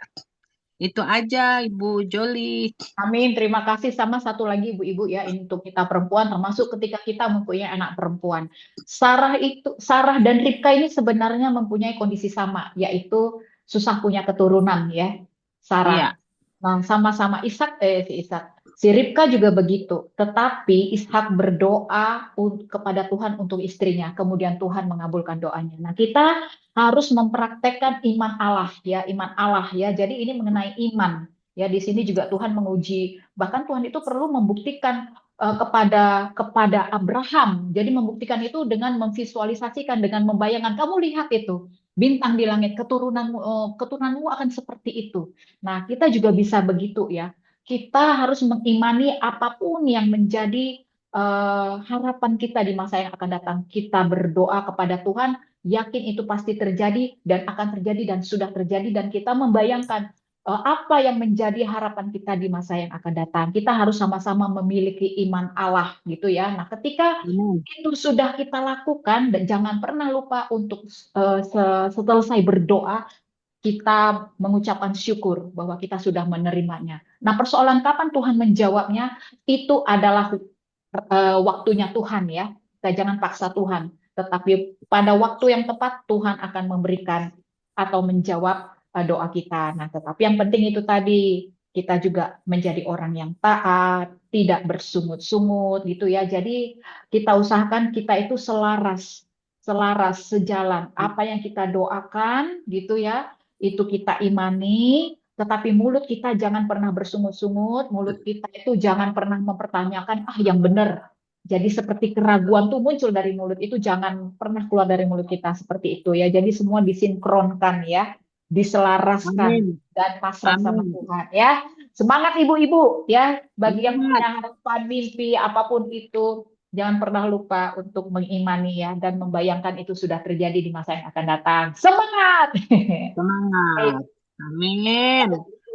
Itu aja Ibu Joli. amin. Terima kasih. Sama satu lagi ibu-ibu ya, ini untuk kita perempuan, termasuk ketika kita mempunyai anak perempuan. Sarah dan Ribka ini sebenarnya mempunyai kondisi sama, yaitu susah punya keturunan ya, Sarah. Iya. Nah, sama-sama si Ribka juga begitu. Tetapi Ishak berdoa kepada Tuhan untuk istrinya. Kemudian Tuhan mengabulkan doanya. Nah, kita harus mempraktekkan iman Allah ya, iman Allah ya. Jadi ini mengenai iman. Ya, di sini juga Tuhan menguji. Bahkan Tuhan itu perlu membuktikan kepada Abraham. Jadi membuktikan itu dengan memvisualisasikan, dengan membayangkan. Kamu lihat itu bintang di langit, keturunanmu akan seperti itu. Nah, kita juga bisa begitu ya. Kita harus mengimani apapun yang menjadi harapan kita di masa yang akan datang. Kita berdoa kepada Tuhan, yakin itu pasti terjadi dan akan terjadi dan sudah terjadi, dan kita membayangkan apa yang menjadi harapan kita di masa yang akan datang. Kita harus sama-sama memiliki iman Allah gitu ya. Nah, ketika itu sudah kita lakukan, dan jangan pernah lupa untuk selesai berdoa kita mengucapkan syukur bahwa kita sudah menerimanya. Nah, persoalan kapan Tuhan menjawabnya itu adalah waktunya Tuhan ya. Kita jangan paksa Tuhan, tetapi pada waktu yang tepat Tuhan akan memberikan atau menjawab doa kita. Nah, tetapi yang penting itu tadi kita juga menjadi orang yang taat, tidak bersungut-sungut gitu ya. Jadi kita usahakan kita itu selaras sejalan apa yang kita doakan gitu ya, itu kita imani, tetapi mulut kita jangan pernah bersungut-sungut, mulut kita itu jangan pernah mempertanyakan, yang benar. Jadi seperti keraguan tuh muncul dari mulut itu, jangan pernah keluar dari mulut kita seperti itu ya. Jadi semua disinkronkan ya, diselaraskan Amin. dan pasrah sama Amin. Tuhan ya. Semangat ibu-ibu ya, bagi yang Semangat. punya harapan, mimpi, apapun itu, jangan pernah lupa untuk mengimani ya, dan membayangkan itu sudah terjadi di masa yang akan datang. Semangat! Baik. Semangat. Amin.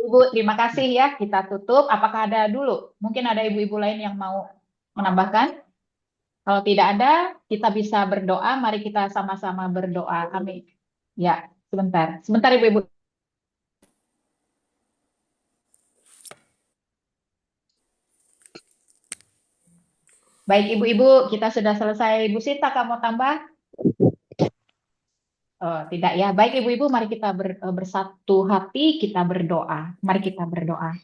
Ibu, terima kasih ya. Kita tutup. Apakah ada dulu? Mungkin ada ibu-ibu lain yang mau menambahkan? Kalau tidak ada, kita bisa berdoa. Mari kita sama-sama berdoa. Amin. Ya, sebentar. Sebentar ibu-ibu. Baik ibu-ibu, kita sudah selesai. Ibu Sita, kamu mau tambah? Oh, tidak ya. Baik ibu-ibu, mari kita bersatu hati, kita berdoa. Mari kita berdoa.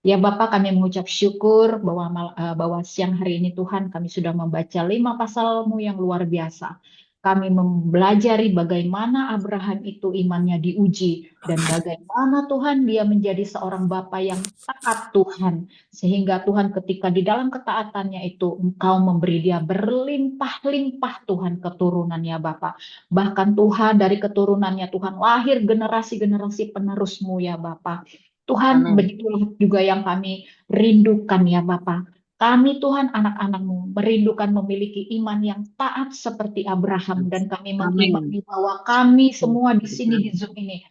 Ya Bapak, kami mengucap syukur bahwa siang hari ini Tuhan kami sudah membaca 5 pasal-Mu yang luar biasa. Kami mempelajari bagaimana Abraham itu imannya diuji dan bagaimana Tuhan dia menjadi seorang Bapa yang taat Tuhan. Sehingga Tuhan ketika di dalam ketaatannya itu Engkau memberi dia berlimpah-limpah Tuhan keturunannya Bapak. Bahkan Tuhan dari keturunannya Tuhan lahir generasi-generasi penerus-Mu ya Bapak. Tuhan, Amin. begitulah juga yang kami rindukan ya Bapa. Kami Tuhan anak-anak-Mu merindukan memiliki iman yang taat seperti Abraham, dan kami Amin. mengimani bahwa kami semua di sini di Zoom ini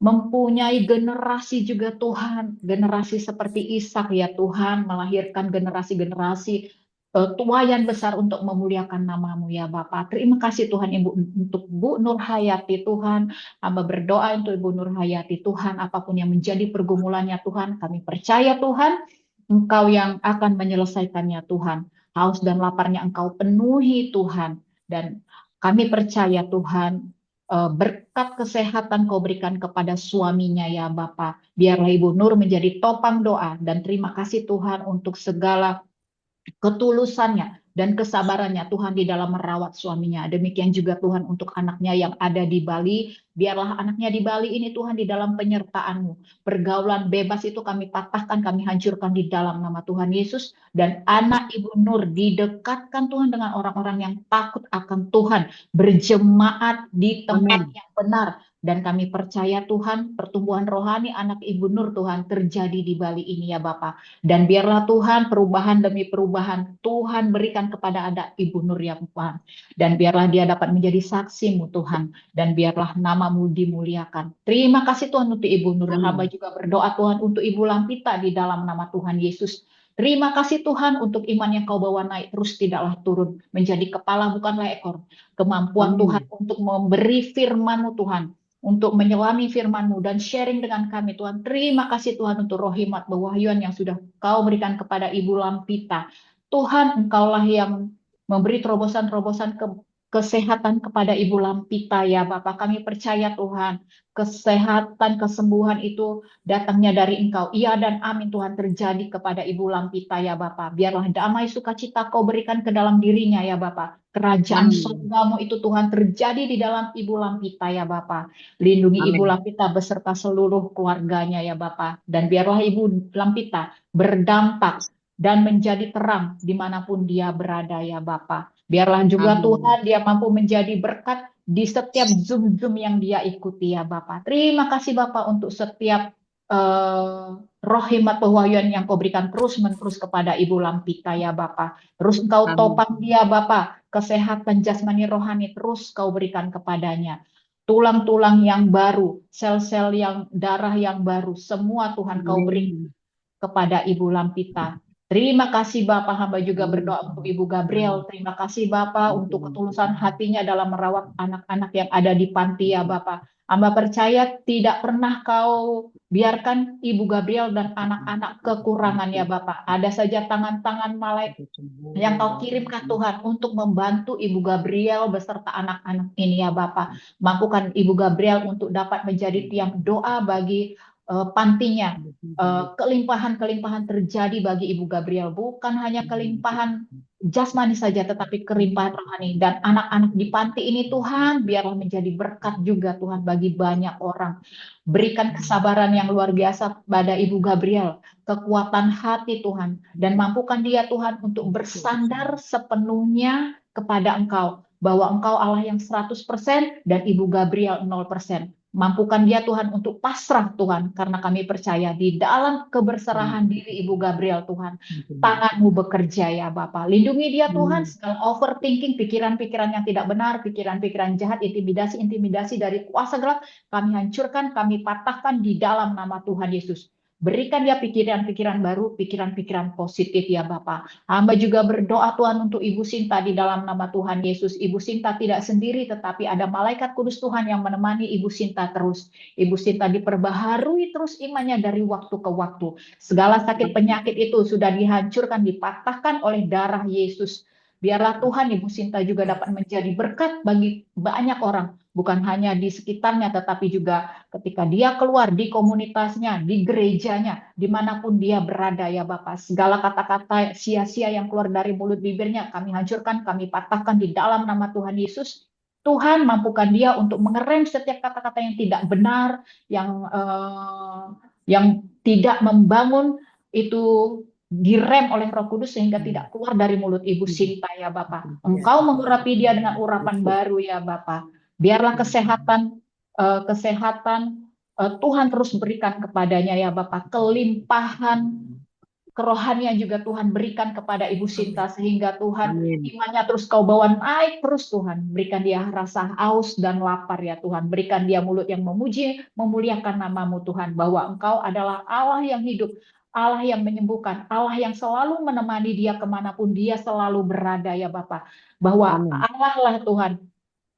mempunyai generasi juga Tuhan, generasi seperti Ishak ya Tuhan, melahirkan generasi-generasi tuayan besar untuk memuliakan nama-Mu ya Bapak. Terima kasih Tuhan Ibu untuk Bu Nur Hayati Tuhan. Hamba berdoa untuk Ibu Nur Hayati Tuhan, apapun yang menjadi pergumulannya Tuhan, kami percaya Tuhan, Engkau yang akan menyelesaikannya Tuhan. Haus dan laparnya Engkau penuhi Tuhan. Dan kami percaya Tuhan, berkat kesehatan Kau berikan kepada suaminya ya Bapak. Biarlah Ibu Nur menjadi topang doa. Dan terima kasih Tuhan untuk segala ketulusannya dan kesabarannya Tuhan di dalam merawat suaminya. Demikian juga Tuhan untuk anaknya yang ada di Bali. Biarlah anaknya di Bali ini Tuhan di dalam penyertaan-Mu. Pergaulan bebas itu kami patahkan, kami hancurkan di dalam nama Tuhan Yesus. Dan anak Ibu Nur didekatkan Tuhan dengan orang-orang yang takut akan Tuhan. Berjemaat di tempat Amin. yang benar. Dan kami percaya Tuhan pertumbuhan rohani anak Ibu Nur Tuhan terjadi di Bali ini ya Bapak. Dan biarlah Tuhan perubahan demi perubahan Tuhan berikan kepada anak Ibu Nur ya Tuhan. Dan biarlah dia dapat menjadi saksi-Mu Tuhan. Dan biarlah nama-Mu dimuliakan. Terima kasih Tuhan untuk Ibu Nur. Hamba juga berdoa Tuhan untuk Ibu Lampita di dalam nama Tuhan Yesus. Terima kasih Tuhan untuk iman yang Kau bawa naik terus tidaklah turun. Menjadi kepala bukanlah ekor. Kemampuan Tuhan untuk memberi firman-Mu Tuhan. Untuk menyelami firman-Mu dan sharing dengan kami Tuhan. Terima kasih Tuhan untuk roh hikmat pewahyuan yang sudah Kau berikan kepada Ibu Lampita. Tuhan, Engkaulah yang memberi terobosan-terobosan kesehatan kepada Ibu Lampita ya Bapak. Kami percaya Tuhan, kesehatan, kesembuhan itu datangnya dari Engkau. Iya dan amin Tuhan terjadi kepada Ibu Lampita ya Bapak. Biarlah damai sukacita Kau berikan ke dalam dirinya ya Bapak. Kerajaan surga-Mu itu Tuhan terjadi di dalam Ibu Lampita ya Bapak. Lindungi Ibu Lampita beserta seluruh keluarganya ya Bapak. Dan biarlah Ibu Lampita berdampak dan menjadi terang dimanapun dia berada ya Bapak. Biarlah juga Tuhan dia mampu menjadi berkat di setiap Zoom-Zoom yang dia ikuti ya Bapak. Terima kasih Bapak untuk setiap roh hikmat pewahyuan yang Kau berikan terus-menerus kepada Ibu Lampita ya Bapak. Terus Engkau topang dia Bapak. Kesehatan jasmani rohani terus Kau berikan kepadanya. Tulang-tulang yang baru, sel-sel yang darah yang baru, semua Tuhan Kau beri kepada Ibu Lampita. Terima kasih Bapak, hamba juga berdoa untuk Ibu Gabriel. Terima kasih Bapak untuk ketulusan hatinya dalam merawat anak-anak yang ada di panti ya Bapak. Hamba percaya tidak pernah Kau biarkan Ibu Gabriel dan anak-anak kekurangan ya Bapak. Ada saja tangan-tangan malaikat yang Kau kirimkan Tuhan untuk membantu Ibu Gabriel beserta anak-anak ini ya Bapak. Mampukan Ibu Gabriel untuk dapat menjadi tiang doa bagi pantinya. Kelimpahan-kelimpahan terjadi bagi Ibu Gabriel. Bukan hanya kelimpahan jasmani saja, tetapi kelimpahan rohani. Dan anak-anak di panti ini Tuhan, biarlah menjadi berkat juga Tuhan bagi banyak orang. Berikan kesabaran yang luar biasa pada Ibu Gabriel, kekuatan hati Tuhan, dan mampukan dia Tuhan untuk bersandar sepenuhnya kepada Engkau, bahwa Engkau Allah yang 100% dan Ibu Gabriel 0%. Mampukan dia Tuhan untuk pasrah Tuhan, karena kami percaya di dalam keberserahan diri Ibu Gabriel Tuhan, tangan-Mu bekerja ya Bapa. Lindungi dia Tuhan, segala overthinking, pikiran-pikiran yang tidak benar, pikiran-pikiran jahat, intimidasi-intimidasi dari kuasa gelap, kami hancurkan, kami patahkan di dalam nama Tuhan Yesus. Berikan dia pikiran-pikiran baru, pikiran-pikiran positif ya Bapa. Hamba juga berdoa Tuhan untuk Ibu Sinta di dalam nama Tuhan Yesus. Ibu Sinta tidak sendiri, tetapi ada malaikat kudus Tuhan yang menemani Ibu Sinta terus. Ibu Sinta diperbaharui terus imannya dari waktu ke waktu. Segala sakit penyakit itu sudah dihancurkan, dipatahkan oleh darah Yesus. Biarlah Tuhan Ibu Sinta juga dapat menjadi berkat bagi banyak orang. Bukan hanya di sekitarnya, tetapi juga ketika dia keluar di komunitasnya, di gerejanya, dimanapun dia berada ya Bapak. Segala kata-kata sia-sia yang keluar dari mulut bibirnya, kami hancurkan, kami patahkan di dalam nama Tuhan Yesus. Tuhan mampukan dia untuk mengerem setiap kata-kata yang tidak benar, yang tidak membangun, itu direm oleh Roh Kudus sehingga tidak keluar dari mulut Ibu Sinta ya Bapak. Engkau mengurapi dia dengan urapan baru ya Bapak. Biarlah kesehatan Tuhan terus berikan kepadanya ya Bapak. Kelimpahan kerohanian juga Tuhan berikan kepada Ibu Sinta, sehingga Tuhan imannya terus Kau bawa naik terus Tuhan. Berikan dia rasa haus dan lapar ya Tuhan. Berikan dia mulut yang memuji, memuliakan nama-Mu Tuhan, bahwa Engkau adalah Allah yang hidup, Allah yang menyembuhkan, Allah yang selalu menemani dia kemanapun dia selalu berada ya Bapak. Bahwa Allah lah Tuhan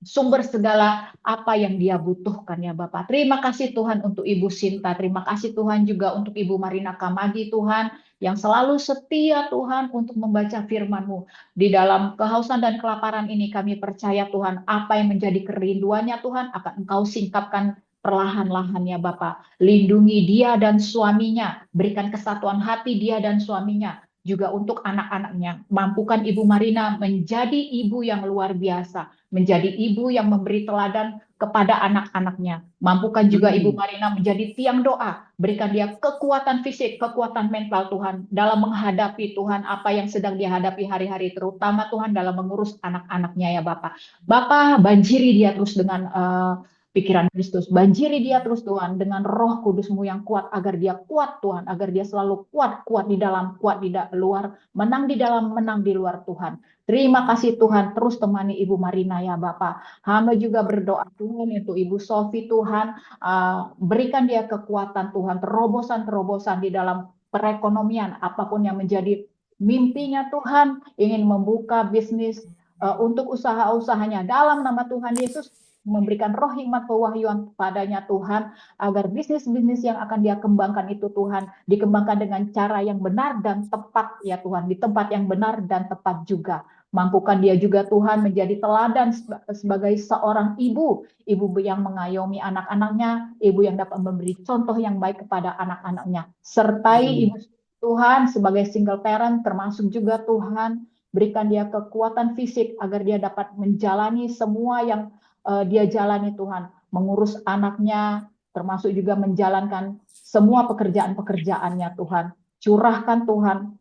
sumber segala apa yang dia butuhkan ya Bapak. Terima kasih Tuhan untuk Ibu Sinta. Terima kasih Tuhan juga untuk Ibu Marina Kamagi Tuhan, yang selalu setia Tuhan untuk membaca firman-Mu. Di dalam kehausan dan kelaparan ini kami percaya Tuhan, apa yang menjadi kerinduannya Tuhan akan Engkau singkapkan perlahan-lahan ya Bapak. Lindungi dia dan suaminya. Berikan kesatuan hati dia dan suaminya. Juga untuk anak-anaknya. Mampukan Ibu Marina menjadi ibu yang luar biasa, menjadi ibu yang memberi teladan kepada anak-anaknya. Mampukan juga Ibu Marina menjadi tiang doa. Berikan dia kekuatan fisik, kekuatan mental Tuhan, dalam menghadapi Tuhan apa yang sedang dihadapi hari-hari, terutama Tuhan dalam mengurus anak-anaknya ya Bapak. Bapak banjiri dia terus dengan pikiran Kristus. Banjiri dia terus Tuhan dengan Roh Kudus-Mu yang kuat, agar dia kuat Tuhan, agar dia selalu kuat, kuat di dalam, kuat di luar, menang di dalam, menang di luar Tuhan. Terima kasih Tuhan, terus temani Ibu Marina ya Bapak. Hamba juga berdoa Tuhan untuk Ibu Sofi Tuhan, berikan dia kekuatan Tuhan, terobosan-terobosan di dalam perekonomian, apapun yang menjadi mimpinya Tuhan, ingin membuka bisnis untuk usaha-usahanya dalam nama Tuhan Yesus. Memberikan roh hikmat pewahyuan padanya Tuhan, agar bisnis-bisnis yang akan dia kembangkan itu Tuhan, dikembangkan dengan cara yang benar dan tepat ya Tuhan, di tempat yang benar dan tepat juga. Mampukan dia juga Tuhan menjadi teladan sebagai seorang ibu yang mengayomi anak-anaknya, ibu yang dapat memberi contoh yang baik kepada anak-anaknya. Sertai ibu Tuhan sebagai single parent, termasuk juga Tuhan, berikan dia kekuatan fisik agar dia dapat menjalani semua yang dia jalani Tuhan, mengurus anaknya, termasuk juga menjalankan semua pekerjaan-pekerjaannya Tuhan. Curahkan Tuhan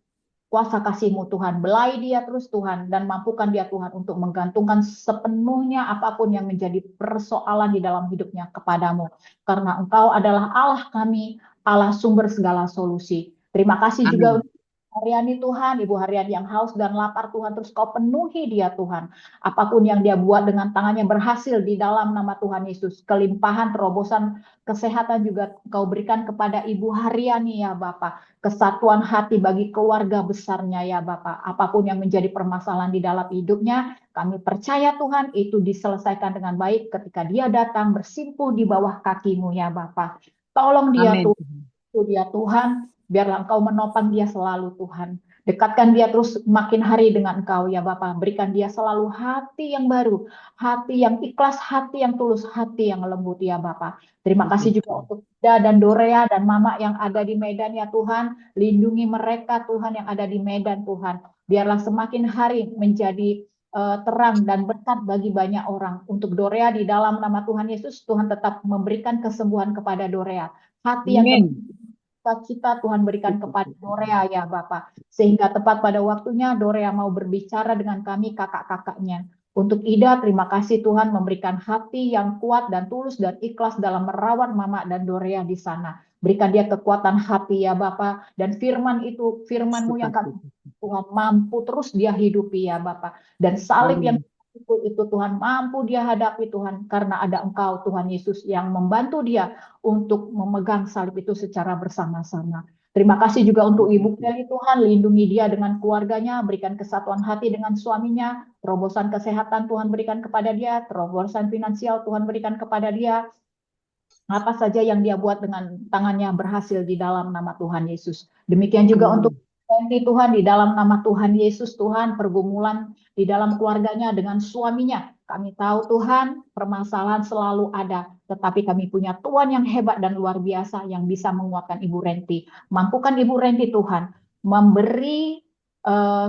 kuasa kasih-Mu Tuhan, belai dia terus Tuhan, dan mampukan dia Tuhan untuk menggantungkan sepenuhnya apapun yang menjadi persoalan di dalam hidupnya kepadamu. Karena Engkau adalah Allah kami, Allah sumber segala solusi. Terima kasih juga untuk Haryani Tuhan, Ibu Haryani yang haus dan lapar Tuhan, terus Kau penuhi dia Tuhan. Apapun yang dia buat dengan tangannya berhasil di dalam nama Tuhan Yesus. Kelimpahan, terobosan, kesehatan juga Kau berikan kepada Ibu Haryani ya Bapak. Kesatuan hati bagi keluarga besarnya ya Bapak. Apapun yang menjadi permasalahan di dalam hidupnya, kami percaya Tuhan itu diselesaikan dengan baik ketika dia datang bersimpuh di bawah kaki-Mu ya Bapak. Tolong dia Tuhan. Biarlah Engkau menopang dia selalu Tuhan. Dekatkan dia terus makin hari dengan Engkau ya Bapa. Berikan dia selalu hati yang baru, hati yang ikhlas, hati yang tulus, hati yang lembut ya Bapa. Terima kasih juga untuk Ida dan Dorea dan Mama yang ada di Medan ya Tuhan. Lindungi mereka Tuhan yang ada di Medan Tuhan. biarlah semakin hari menjadi terang dan berkat bagi banyak orang. Untuk Dorea di dalam nama Tuhan Yesus, Tuhan tetap memberikan kesembuhan kepada Dorea. Hati yang Amin. kita Tuhan berikan kepada Dorea ya Bapak. Sehingga tepat pada waktunya Dorea mau berbicara dengan kami kakak-kakaknya. Untuk Ida, terima kasih Tuhan memberikan hati yang kuat dan tulus dan ikhlas dalam merawat Mama dan Dorea di sana. Berikan dia kekuatan hati ya Bapak. Dan firman itu, firman-Mu yang kami Tuhan mampu terus dia hidupi ya Bapak. Dan salib yang itu Tuhan mampu dia hadapi Tuhan. Karena ada Engkau Tuhan Yesus yang membantu dia untuk memegang salib itu secara bersama-sama. Terima kasih juga untuk Ibu Kelly Tuhan, lindungi dia dengan keluarganya, berikan kesatuan hati dengan suaminya, terobosan kesehatan Tuhan berikan kepada dia, terobosan finansial Tuhan berikan kepada dia, apa saja yang dia buat dengan tangannya berhasil di dalam nama Tuhan Yesus. Demikian juga untuk Tuhan, di dalam nama Tuhan Yesus, Tuhan, pergumulan di dalam keluarganya dengan suaminya. Kami tahu Tuhan, permasalahan selalu ada, tetapi kami punya Tuhan yang hebat dan luar biasa yang bisa menguatkan Ibu Renti. Mampukan Ibu Renti Tuhan, memberi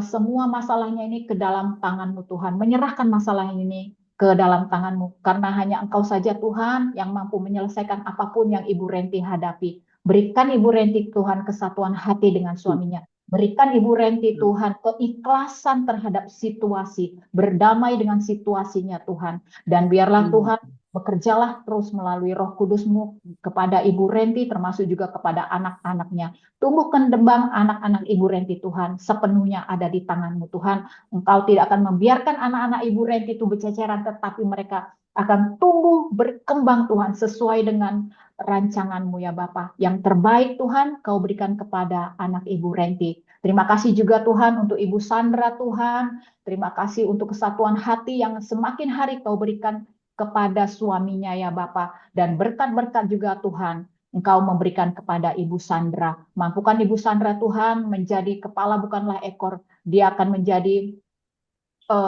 semua masalahnya ini ke dalam tangan-Mu Tuhan, menyerahkan masalah ini ke dalam tangan-Mu, karena hanya Engkau saja Tuhan yang mampu menyelesaikan apapun yang Ibu Renti hadapi. Berikan Ibu Renti Tuhan kesatuan hati dengan suaminya. Berikan Ibu Renti Tuhan keikhlasan terhadap situasi, berdamai dengan situasinya Tuhan. Dan biarlah Tuhan bekerjalah terus melalui Roh Kudus-Mu kepada Ibu Renti, termasuk juga kepada anak-anaknya. Tumbuhkan kembang anak-anak Ibu Renti Tuhan, sepenuhnya ada di tangan-Mu Tuhan. Engkau tidak akan membiarkan anak-anak Ibu Renti itu berceceran, tetapi mereka akan tumbuh berkembang Tuhan sesuai dengan rancangan-Mu ya Bapa. Yang terbaik Tuhan Kau berikan kepada anak Ibu Renti. Terima kasih juga Tuhan untuk Ibu Sandra Tuhan. Terima kasih untuk kesatuan hati yang semakin hari Kau berikan kepada suaminya ya Bapa. Dan berkat-berkat juga Tuhan Engkau memberikan kepada Ibu Sandra. Mampukan Ibu Sandra Tuhan menjadi kepala bukanlah ekor. Dia akan menjadi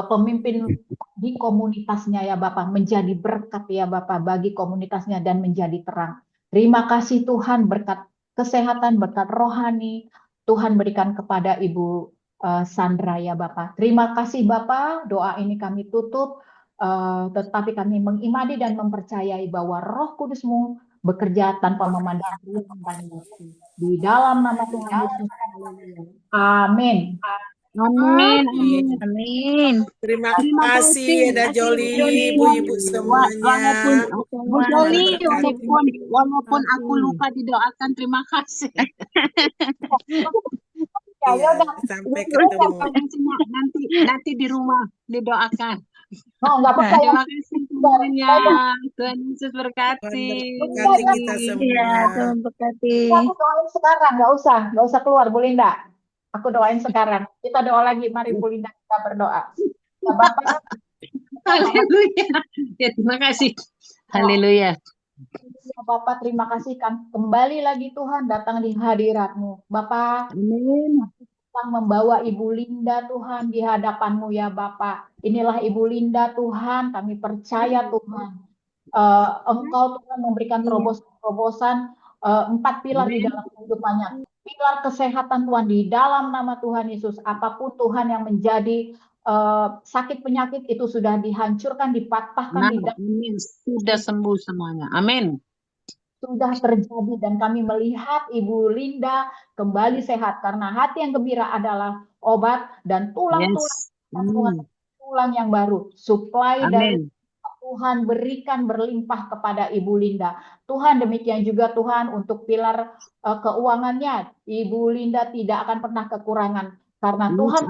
pemimpin di komunitasnya ya Bapak, menjadi berkat ya Bapak bagi komunitasnya dan menjadi terang. Terima kasih Tuhan, berkat kesehatan, berkat rohani Tuhan berikan kepada Ibu Sandra ya Bapak. Terima kasih Bapak, doa ini kami tutup, tetapi kami mengimani dan mempercayai bahwa Roh Kudus-Mu bekerja tanpa memandang waktu. Di dalam nama Tuhan Yesus. Amin. Amin, amin. Amin. Terima kasih Eda Joli, ibu-ibu semuanya. Bu Joli, walaupun aku lupa didoakan, terima kasih. Ya, sampai ketemu. Nanti di rumah didoakan. Oh, enggak apa-apa. Terima kasih semuanya. Tuhan Yesus berkati. Berkati kita semua. Iya, Tuhan berkati. Aku doain sekarang, nggak usah keluar, Bu Linda. Aku doain sekarang. Kita doa lagi, mari Bu Linda kita berdoa. Ya, Bapak. Haleluya. Ya, terima kasih. Haleluya. Bapak, terima kasih kan kembali lagi Tuhan datang di hadirat-Mu. Bapak, Amin. Tuhan membawa Ibu Linda Tuhan di hadapan-Mu ya Bapak. Inilah Ibu Linda Tuhan, kami percaya Tuhan. Engkau Tuhan memberikan terobosan-terobosan 4 pilar di dalam kehidupannya. Pilar kesehatan Tuhan di dalam nama Tuhan Yesus. Apapun Tuhan yang menjadi sakit penyakit itu sudah dihancurkan, dipatahkan di dalam. Amin. Sudah sembuh semuanya. Amin. Sudah terjadi dan kami melihat Ibu Linda kembali sehat karena hati yang gembira adalah obat dan tulang yang baru. Suplai dari Tuhan berikan berlimpah kepada Ibu Linda. Tuhan demikian juga Tuhan untuk pilar keuangannya. Ibu Linda tidak akan pernah kekurangan karena Tuhan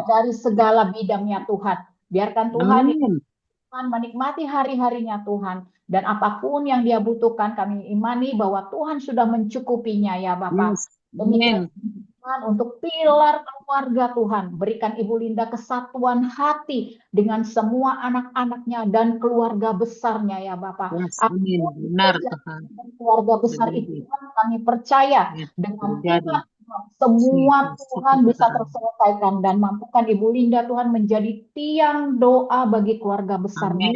dari segala bidangnya Tuhan. Biarkan Tuhan menikmati hari-harinya Tuhan. Dan apapun yang dia butuhkan kami imani bahwa Tuhan sudah mencukupinya ya Bapak. Demikian Tuhan untuk pilar keluarga Tuhan. Berikan Ibu Linda kesatuan hati dengan semua anak-anaknya dan keluarga besarnya ya Bapak. Amin. Benar Tuhan. Keluarga besar itu kami percaya dengan Tuhan semua Tuhan bisa terselesaikan dan mampukan Ibu Linda Tuhan menjadi tiang doa bagi keluarga besarnya.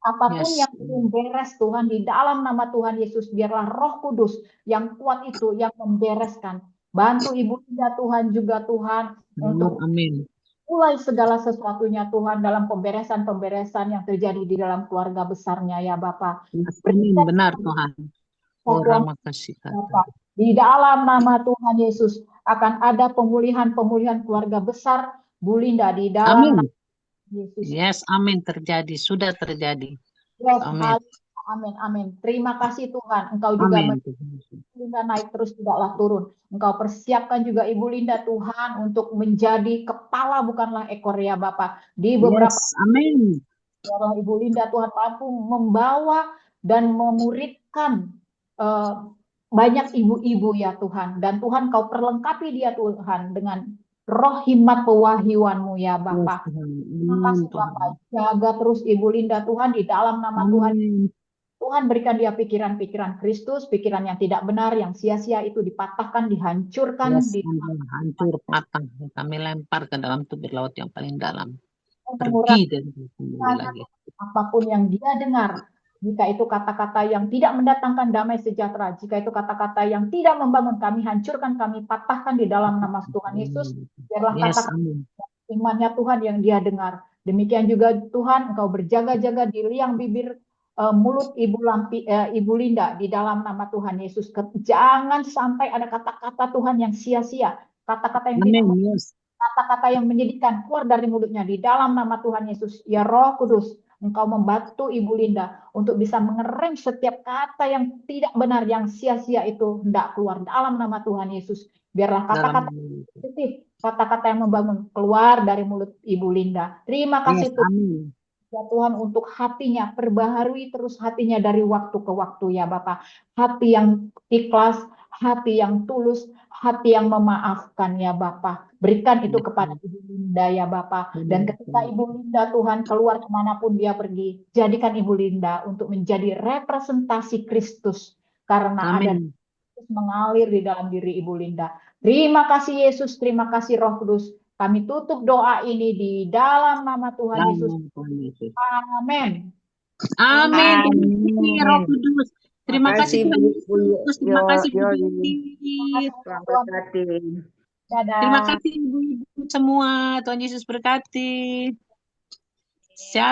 Apapun yang belum beres Tuhan di dalam nama Tuhan Yesus, biarlah Roh Kudus yang kuat itu yang membereskan. Bantu Ibu Linda Tuhan juga Tuhan untuk Amin. mulai segala sesuatunya Tuhan dalam pemberesan-pemberesan yang terjadi di dalam keluarga besarnya ya Bapak. Yes, amin. Benar Tuhan. Oh, Tuhan makasih Bapak. Di dalam nama Tuhan Yesus akan ada pemulihan-pemulihan keluarga besar Bu Linda di dalam Amin. nama Yesus. Yes, amin, terjadi, sudah terjadi. Yes, Amin. amin, amin. Terima kasih Tuhan. Engkau juga Amin. Linda naik terus tidaklah turun. Engkau persiapkan juga Ibu Linda Tuhan untuk menjadi kepala bukanlah ekor ya Bapak. Di beberapa Yes, amin. Ibu Linda Tuhan mampu membawa dan memuridkan banyak ibu-ibu ya Tuhan. Dan Tuhan kau perlengkapi dia Tuhan dengan roh hikmat pewahyuanmu ya Bapak. Terima kasih Bapak. Jaga terus Ibu Linda Tuhan di dalam nama Tuhan. Tuhan berikan dia pikiran-pikiran Kristus, pikiran yang tidak benar, yang sia-sia itu dipatahkan, dihancurkan. Yes, hancur, patah. Kami lempar ke dalam tubir laut yang paling dalam. Mengurangi Pergi dan kembali lagi. apapun yang dia dengar. Jika itu kata-kata yang tidak mendatangkan damai sejahtera, jika itu kata-kata yang tidak membangun, kami hancurkan, kami patahkan di dalam nama Tuhan Yesus. Biarlah kata-kata imannya Tuhan yang dia dengar. Demikian juga Tuhan, Engkau berjaga-jaga di liang bibir mulut Ibu Linda di dalam nama Tuhan Yesus. Jangan sampai ada kata-kata Tuhan yang sia-sia, kata-kata yang tidak kata-kata yang menyedihkan keluar dari mulutnya di dalam nama Tuhan Yesus. Ya Roh Kudus, Engkau membantu Ibu Linda untuk bisa mengerem setiap kata yang tidak benar, yang sia-sia itu hendak keluar dalam nama Tuhan Yesus. Biarlah kata-kata positif, kata-kata yang membangun keluar dari mulut Ibu Linda. Terima kasih Tuhan. Ya Tuhan untuk hatinya, perbaharui terus hatinya dari waktu ke waktu ya Bapak. Hati yang ikhlas, hati yang tulus, hati yang memaafkan ya Bapak. Berikan itu kepada Ibu Linda ya Bapak. Dan ketika Ibu Linda Tuhan keluar kemanapun dia pergi, jadikan Ibu Linda untuk menjadi representasi Kristus. Karena ada Kristus mengalir di dalam diri Ibu Linda. Terima kasih Yesus, terima kasih Roh Kudus. Kami tutup doa ini di dalam nama Tuhan Yesus. Amin. Amin. Roh Kudus. Terima kasih Tuhan Yesus. Terima kasih Terima kasih ibu-ibu semua. Tuhan Yesus berkati. Shalom.